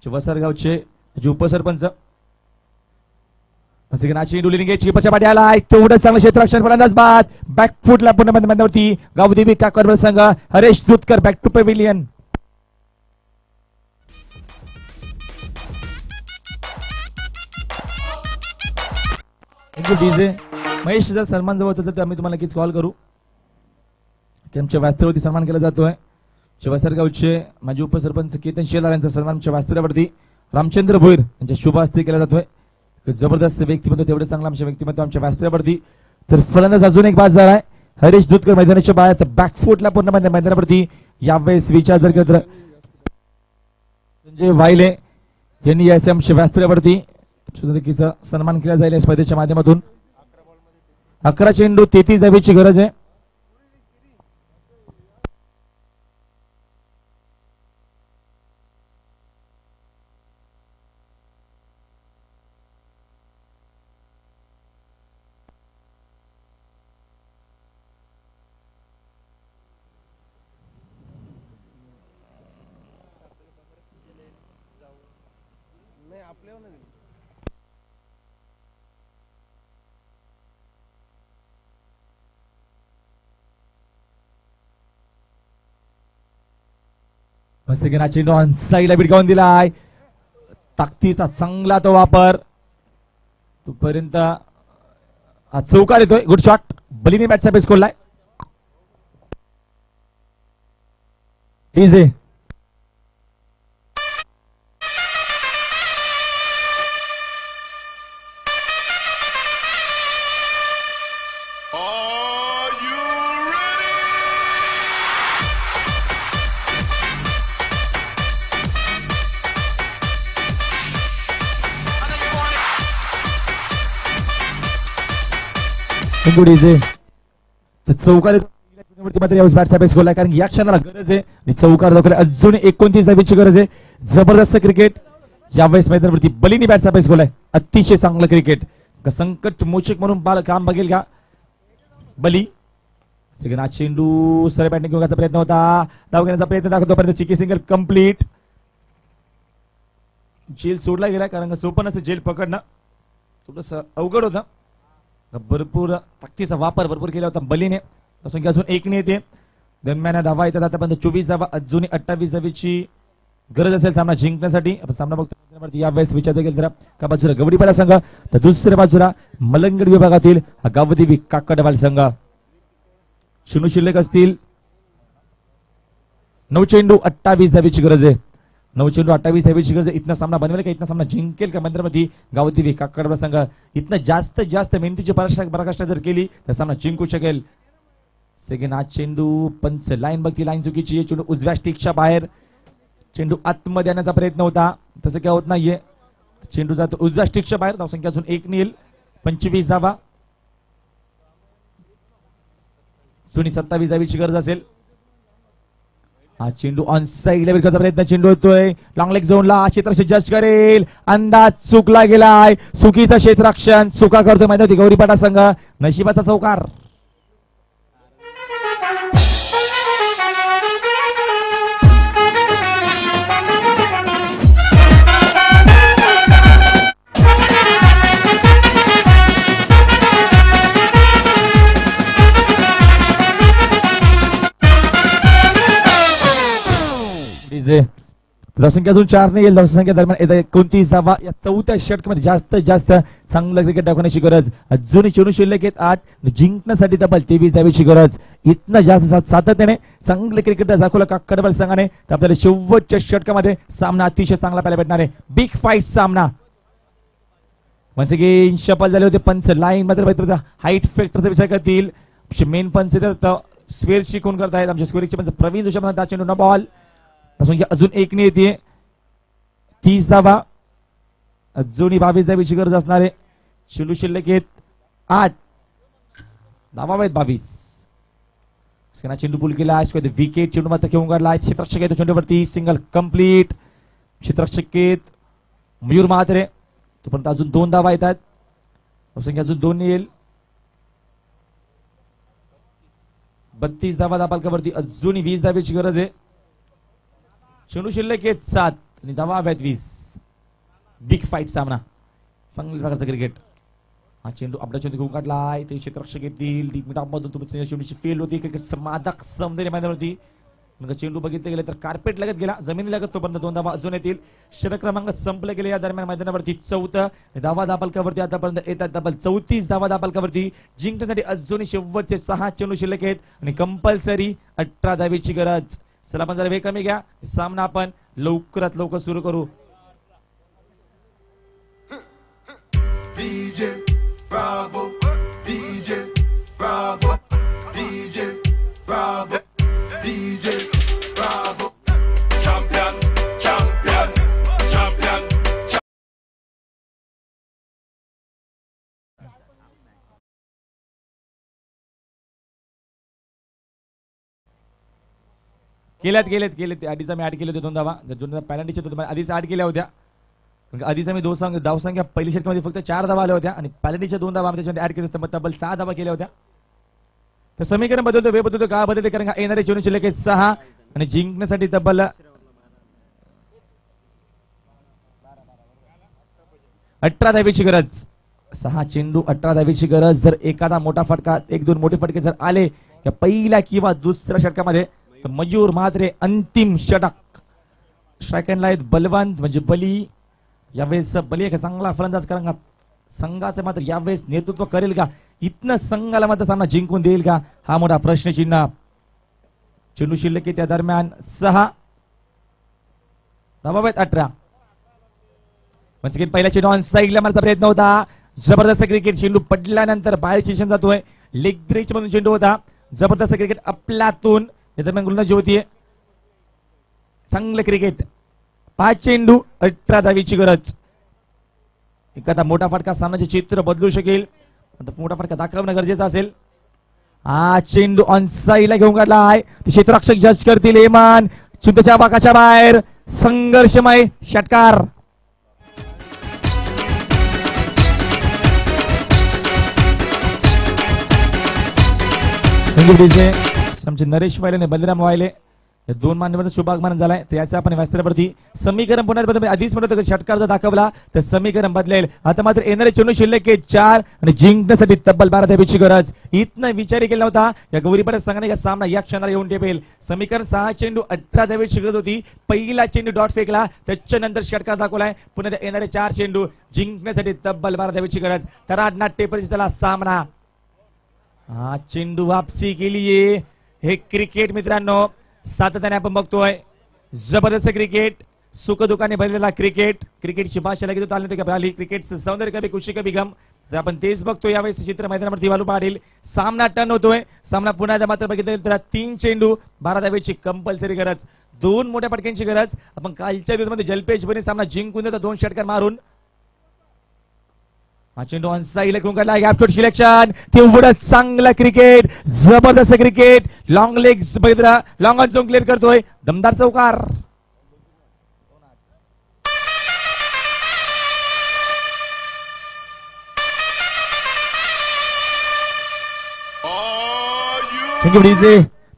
वसार गावचे जे उपसरपंच तेवढं चांगलं क्षेत्ररक्षण फलंदाज बाद बॅकफुटला पूर्ण मैदानावरती गावदेवी काकड संघ Haresh Dudhkar back to pavilion DJ Mahesh जर सन्मान जवळ होतं तर आम्ही तुम्हाला नक्कीच कॉल करू की आमच्या व्यासपीठावरती सन्मान केला जातोय वसार गावचे माजी उपसरपंच केतन शेलार यांचा सन्मान आमच्या व्यासपीठावरती रामचंद्र भोईर यांच्या शुभ हस्ते केला जातोय जबरदस्त व्यक्तिमत्व तेवढं चांगलं आमच्या व्यक्तिमत्व आमच्या व्यासपीठावरती तर फलंदाज अजून एक बाद झाला आहे हरीश दुधकर मैदानाच्या बाहेर बॅकफुटला पूर्ण मैदानावरती यावेळेस विचार जर केला संजय वायले यांनी याचे आमच्या व्यासपीठावरती सुद्धा सन्मान केला जाईल या स्पर्धेच्या माध्यमातून 11 चेंडू 33 धावेची गरज आहे मस्त गेला चेंडू ऑन साईडला भिडकावून दिलाय. ताकदीचा चांगला तो वापर. तोपर्यंत चौकार येतोय. Good shot. बलीने बॅटचा बेस खोललाय. इझी. Good easy. चौकार बॅटचा बेस खोललाय कारण या क्षणाला गरज आहे आणि चौकार दाखवला. अजून 29 धावेची गरज आहे. जबरदस्त क्रिकेट यावेळेस मैदानावरती. बलीनी बॅटचा बेस खोललाय. अतिशय चांगलं क्रिकेट. संकट मोचक म्हणून काम बघेल का बली. सेकंड चेंडू सर बॅटिंग घेण्याचा प्रयत्न होता. धाव घेण्याचा प्रयत्न दाखवतोपर्यंत चिकी सिंगल कंप्लीट. जेल सोडला गेला कारण सोपं नसतं जेल पकडणं. थोडस अवघड होतं. भरपूर ताकदीचा वापर भरपूर केला होता बलीने. संख्या अजून 1 ने येते. दरम्यान धावा येतात आतापर्यंत 24 धावा. अजून 28 धावेची गरज असेल सामना जिंकण्यासाठी. आपण सामना बघतो यावेळेस विचार केला तर का बाजूला गवडीपाडा संघ तर दुसऱ्या बाजूला मलंगड विभागातील गावदेवी काकडवाल संघ. शून्य शिल्लक असतील. 9 चेंडू 28 धावेची गरज आहे. 9 चेंडू 28 धावेची गरज आहे. इथनं सामना बनवेल का? इथनं सामना जिंकेल का? मंदिरामध्ये गावदेवी काकडवाल संघ इथनं जास्तीत जास्त मेहनतीची पराकाष्ठा जर केली तर सामना जिंकू शकेल. सेकंड चेंडू पंच लाईन बघती. लाईन चुकीची आहे. चेंडू उजव्या स्टिकच्या बाहेर. चेंडू आतमध्ये आणण्याचा प्रयत्न होता. तसं काय होत नाहीये. चेंडू जातो उजव्या स्टिकच्या बाहेर. धावसंख्या अजून 1 ने येईल. 25 धावा. सोनी 27 धावेची गरज असेल. हा चेंडू ऑन साईडला विकण्याचा प्रयत्न. चेंडू होतोय लॉंग लेग झोनला. क्षेत्ररक्षक जज करेल. अंदाज चुकला गेलाय. चुकीचं क्षेत्ररक्षण. चुका करतोय मैदानावरती गौरीपाडा संघ. नशिबाचा चौकार. धावसंख्या अजून 4 ने येईल. धावसंख्या दरम्यान 29 धावा. या चौथ्या षटकामध्ये जास्तीत जास्त चांगलं क्रिकेट दाखवण्याची गरज. अजून चेंडू शिल्लक आहेत 8. जिंकण्यासाठी तब्बल 23 धावेची गरज. इथनं जास्त सातत्याने चांगले क्रिकेट दाखवलं का कडबल संघाने तर आपल्याला शेवटच्या षटकामध्ये सामना अतिशय चांगला पाहायला भेटणार आहे. बिग फाईट सामना. म्हणजे की शपल झाले होते पंच लाईन मात्र हाईट फॅक्टरचा विचार करतील. मेन पंच स्क्वेअर शिकून करतायत. आमच्या स्क्वेअरचे पंच प्रवीण जोशी म्हणतात. चेंडू न बॉल. अजून 1 ने येते. 30 धावा. अजून 22 धावेची गरज असणार आहे. चेंडू शिल्लक आहेत 8. धावा आहेत 22. चेंडू पूल केला. विकेट. चेंडू मात्र घेऊन काढला. क्षेत्ररक्षक येतो चेंडूवरती. Single complete. क्षेत्ररक्षक मयूर म्हात्रे. तोपर्यंत अजून 2 धावा येतात. संख्या अजून 2 ने येईल. 32 धावा दापालकावरती. अजून 20 धावेची गरज आहे. चेंडू शिल्लक आहेत 7 आणि धावा आहेत 20. बिग फाईट सामना. चांगल्या प्रकारचा क्रिकेट. हा चेंडू आपल्या चेंडू घेऊन काढलाय. ते क्षेत्ररक्षक येतील. मिनिटांमधून तुमची चेंडूची फेल होती. क्रिकेट मादक सौंदर्य मैदानावरती. चेंडू बघितले गेले तर कार्पेट लगत गेला. जमिनी लगत तोपर्यंत 2 धावा अजून येतील. षटक क्रमांक संपले गेले. या दरम्यान मैदानावरती 4 धावा दापालकावरती आतापर्यंत येतात तब्बल 34 धावा दापालकावरती. जिंकण्यासाठी अजून शेवटचे 6 चेंडू शिल्लक आहेत आणि कंपल्सरी 18 धावेची गरज. चला आपण जरा वेळ कमी घ्या. सामना आपण लवकरात लवकर सुरू करू.
DJ Bravo, DJ Bravo, DJ Bravo, DJ Bravo, champion, champion, champion.
केलेत आधीचा मी 8 केले होते 2 धावा. पॅनल्टीच्या आधीच 8 केल्या होत्या. आधीचा मी धावसंख्या पहिली षटकामध्ये फक्त 4 धावा आल्या होत्या आणि पॅनल्टीच्या 2 धावा त्याच्यामध्ये ऍड केले होते. तब्बल 6 धावा केल्या होत्या. तर समीकरण बदलतो. वेळ बदलतो. का बदलते कारण का येणारे चेंडू शिल्लक आहेत 6 आणि जिंकण्यासाठी तब्बल 18 धावेची गरज. 6 चेंडू 18 धावेची गरज. जर एखादा मोठा फटका 1-2 मोठे फटके जर आले या पहिल्या किंवा दुसऱ्या षटकामध्ये तर मयूर म्हात्रे अंतिम षटक स्ट्राईक एंडला आहेत बलवंत म्हणजे बली. यावेळेस बली एक चांगला फलंदाज कारण संघाचं मात्र यावेळेस नेतृत्व करेल का, इथनं संघाला मात्र सामना जिंकून देईल का, हा मोठा प्रश्नचिन्ह. चेंडू शिल्लक त्या दरम्यान 6 धावा 18. म्हणजे पहिला चेंडू ऑन साईडला मारचा प्रयत्न होता. जबरदस्त क्रिकेट. चेंडू पडल्यानंतर बाहेर चिशन जातोय. लेग ब्रेक मधून चेंडू होता. जबरदस्त क्रिकेट आपलातून या दरम्यान गोलंदाजी होतीये. चांगलं क्रिकेट. 5 चेंडू 18 धावीची गरज. एखादा मोठा फटका सामन्याचे चित्र बदलू शकेल. मोठा फटका दाखवणं गरजेचं असेल. हा चेंडू ऑन साईडला घेऊन काढला आहे. क्षेत्ररक्षक जज करतील. एमान चुंतच्या बाकाच्या बाहेर. संघर्षमय षटकार. आमचे नरेश वायले आणि बलराम वायले या 2 मान्यवर शुभागमन झालाय. त्याचा आपण व्यासपीठावरती समीकरण पुन्हा आधीच म्हणतो षटकार जर दाखवला तर समीकरण बदलेल. आता मात्र येणारे चेंडू शिल्लक 4 आणि जिंकण्यासाठी तब्बल 12 धावेची गरज. इथनं विचार केला होता या गौरीपाडा संघाने या सामना या क्षणाला येऊन ठेपेल. समीकरण 6 चेंडू 18 धावेची गरज होती. पहिला चेंडू डॉट फेकला त्याच्यानंतर षटकार दाखवलाय. पुन्हा येणारे 4 चेंडू जिंकण्यासाठी तब्बल 12 धावेची गरज. तराडनाट्य परिस्थितीला सामना. हा चेंडू वापसी केलीये. हे क्रिकेट मित्रांनो सातत्याने आपण बघतोय. जबरदस्त क्रिकेट. सुखदुःखाने भरलेला क्रिकेट. क्रिकेटची भाषा लागेल क्रिकेटचं सौंदर्य कभी खुशी कभी गम. तर आपण तेच बघतोय यावेळेस चित्र मैदानावरती वालू पाडील. सामना टर्न होतोय. सामना पुन्हा मात्र बघितलं तर 3 चेंडू 12 धावेची कंपल्सरी गरज. 2 मोठ्या फटक्यांची गरज. आपण कालच्या दिवसामध्ये जलपेश बने सामना जिंकून देतो 2 षटकार मारून. हा चेंडू ऑन साईडला घेऊन काढला. गॅपशॉट सिलेक्शन. तेवढं चांगलं क्रिकेट. जबरदस्त क्रिकेट. लॉंग लेग्स बघितला. लॉंग ऑन झोन क्लिअर करतोय. दमदार चौकार.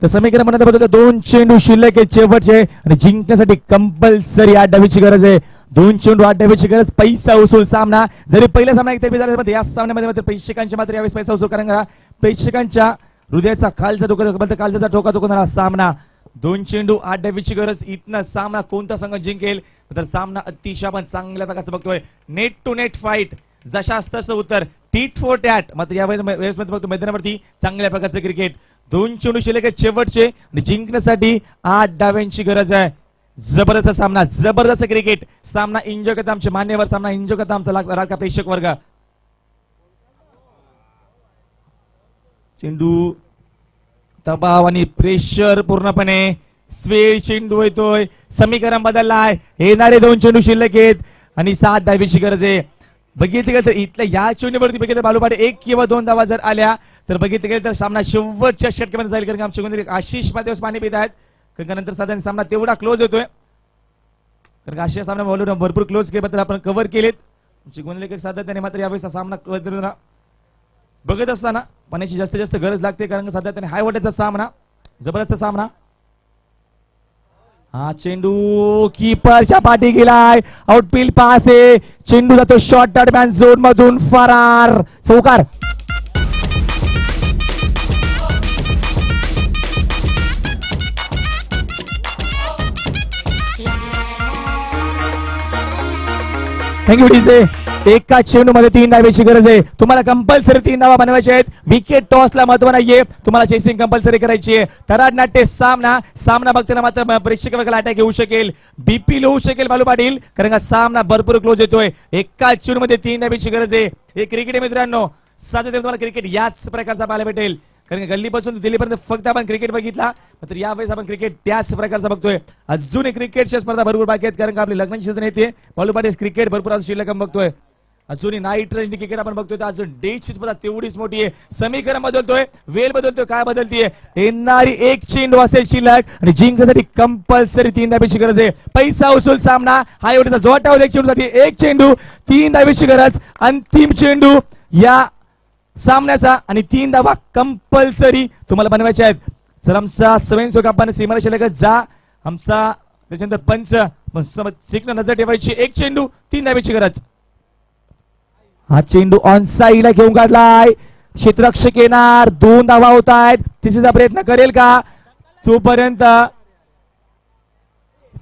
तर समीकरण म्हणत होतं 2 चेंडू शिल्लक आहे शेवटचे आणि जिंकण्यासाठी कंपल्सरी 8 धावेची गरज आहे. 2 चेंडू 8 धावेची गरज. पैसा वसूल सामना. जरी पहिला सामना एक तरी झाला या सामन्यामध्ये मात्र प्रेक्षकांच्या मात्र यावेळेस पैसा वसूल कारण प्रेक्षकांच्या हृदयाचा खालचा कालचा ठोका दुखणारा सामना. 2 चेंडू 8 धावेची गरज. इथनं सामना कोणता संघ जिंकेल तर सामना अतिशय आपण चांगल्या प्रकारचं बघतोय. Net to net fight. जशास तसं उत्तर. Tit for tat. मात्र यावेळेस बघतो मैदानावरती चांगल्या प्रकारचं क्रिकेट. 2 चेंडू शिल्लक शेवटचे आणि जिंकण्यासाठी 8 धाव्यांची गरज आहे. जबरदस्त सामना. जबरदस्त क्रिकेट. सामना एन्जॉय करता आमचे मान्यवर. सामना एन्जॉय करता आमचा लाडका प्रेक्षक वर्ग. चेंडू दबाव आणि प्रेशर पूर्णपणे. स्वेळ चेंडू येतोय. समीकरण बदललाय. येणारे 2 चेंडू शिल्लक आहेत आणि 7 धावेची गरज आहे. बघितलं गेलं तर इथल्या या चेंडूवरती बघितलं बालूपाटे 1 किंवा 2 धावा जर आल्या तर बघितलं गेलं तर सामना शेवटच्या षटकामध्ये जाईल. कारण आमचे आशिष माध्यम पाणी पित आहेत. नंतर साधारण सामना तेवढा क्लोज होतोय. कारण अशा सामना भरपूर क्लोज केले आपण कव्हर केलेत. चिगुंदलेकर सातत्याने मात्र यावेळेस सामना बघत असताना पाण्याची जास्तीत जास्त गरज लागते. कारण सातत्याने हाय वॉटेचा सामना. जबरदस्त सामना. हा चेंडू कीपरच्या पाठी गेलाय. आउटफील्ड पास आहे. चेंडू जातो शॉर्ट दरम्यान झोन मधून फरार. चौकार. Thank you DJ. एका चेंडू मध्ये 3 धावेची गरज आहे. तुम्हाला कंपल्सरी 3 धावा बनवायच्या आहेत. विकेट टॉसला महत्व नाहीये. तुम्हाला चेसिंग कंपल्सरी करायची आहे. तराडनाट्य सामना बघताना मात्र प्रेक्षक वर्गाला अटॅक येऊ शकेल. बीपी होऊ शकेल बालू पाटील. कारण का सामना भरपूर क्लोज येतोय. एका चेंडू मध्ये 3 धावेची गरज आहे. हे क्रिकेट मित्रांनो सातत्याने तुम्हाला क्रिकेट याच प्रकारचा पाहायला भेटेल. कारण गल्लीपासून दिल्लीपर्यंत फक्त आपण क्रिकेट बघितला मात्र यावेळेस आपण क्रिकेट त्याच प्रकारचा बघतोय. अजून एक क्रिकेटच्या स्पर्धा भरपूर बाकी आहेत. कारण का आपली लग्नाची सीझन येते. बालू पाटील क्रिकेट भरपूर आज शिल्लक बघतोय. अजूनही नाईट रेंज क्रिकेट आपण बघतोय. अजून डेटची स्पर्धा तेवढीच मोठी आहे. समीकरण बदलतोय. वेळ बदलतोय. काय बदलतीये. येणारी 1 चेंडू असेल शिल्लक आणि जिंकण्यासाठी कंपल्सरी 3 धावेची गरज आहे. पैसा वसूल सामना. हा एवढा जोटा होता 1 चेंडूसाठी. 1 चेंडू 3 धावेची गरज. अंतिम चेंडू या सामन्याचा आणि 3 धावा कंपल्सरी तुम्हाला बनवायचे आहेत. सर आमचा स्वयंसेवक आपण सीमाला शिल्लक जा. आमचा त्याच्यानंतर पंच नजर ठेवायची. 1 चेंडू 3 धावेची गरज. हा चेंडू ऑन साईडला घेऊन काढलाय. क्षेत्ररक्षक येणार. 2 धावा होत आहेत. तिसरीचा प्रयत्न करेल का.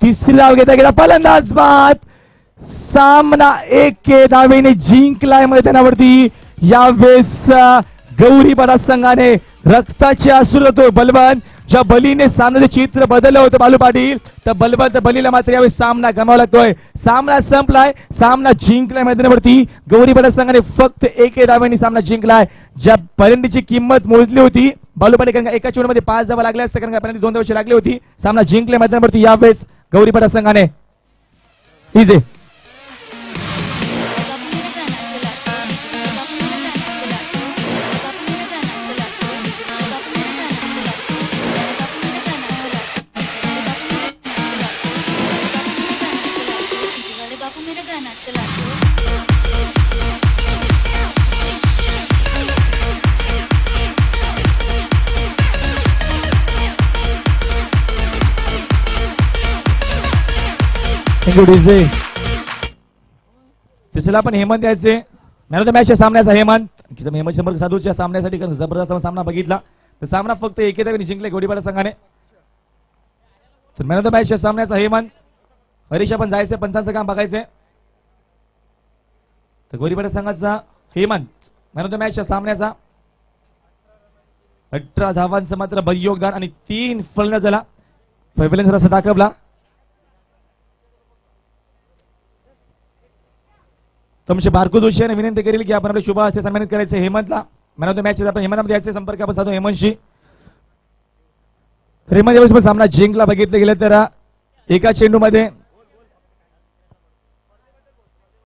तिसरी धाव घेता घेता फलंदाज बाद. सामना 1 धावेने जिंकलाय मैदानावरती. यावेळेस गौरीपाडा संघाने रक्ताचे अश्रू तो बलवान ज्या बलीने सामन्याचे चित्र बदललं होतं बालू पाटील, तर बलवंत बलीला मात्र यावेळी सामना गमावा लागतोय. सामना संपलाय, सामना जिंकलाय मैदानावरती. गौरीपाडा संघाने फक्त 1 धावेने सामना जिंकलाय. ज्या पलंडीची किंमत मोजली होती बालू पाटील, कारण एका चेंडूमध्ये 5 धावा लागल्या असत्या, कारण पलंडी 2 धावाची लागली होती. सामना जिंकलाय मैदानावरती यावेळेस गौरीपाडा संघाने. इजे तिसरा पण हेमंत यायचे मॅन ऑफ द मॅच सामन्याचा हेमंत. हेमंत शंभर साधूच्या सामन्यासाठी जबरदस्त सामना बघितला, तर सामना फक्त 1 धावेने जिंकले गौरीपाडा संघाने. तर मॅन ऑफ द मॅच सामन्याचा हेमंत. हरीशा पण जायचे, पंचांचं काम बघायचंय. तर गौरीपाडा संघाचा Hemant man of the match सामन्याचा. 18 धावांचं मात्र योगदान आणि 3 फलंदाजाला पहिल्यांदा दाखवला. तुमचे बारकू जोशी यांनी विनंती करेल की आपण आपले शुभ हस्ते सन्मानित करायचे हेमंतला. मॅन ऑफ द मॅच आपण हेमंतमध्ये यायचे संपर्क आपण साधू हेमंतशी. हेमंत यावेळेस सामना जिंकला बघितलं गेलं तर एका चेंडूमध्ये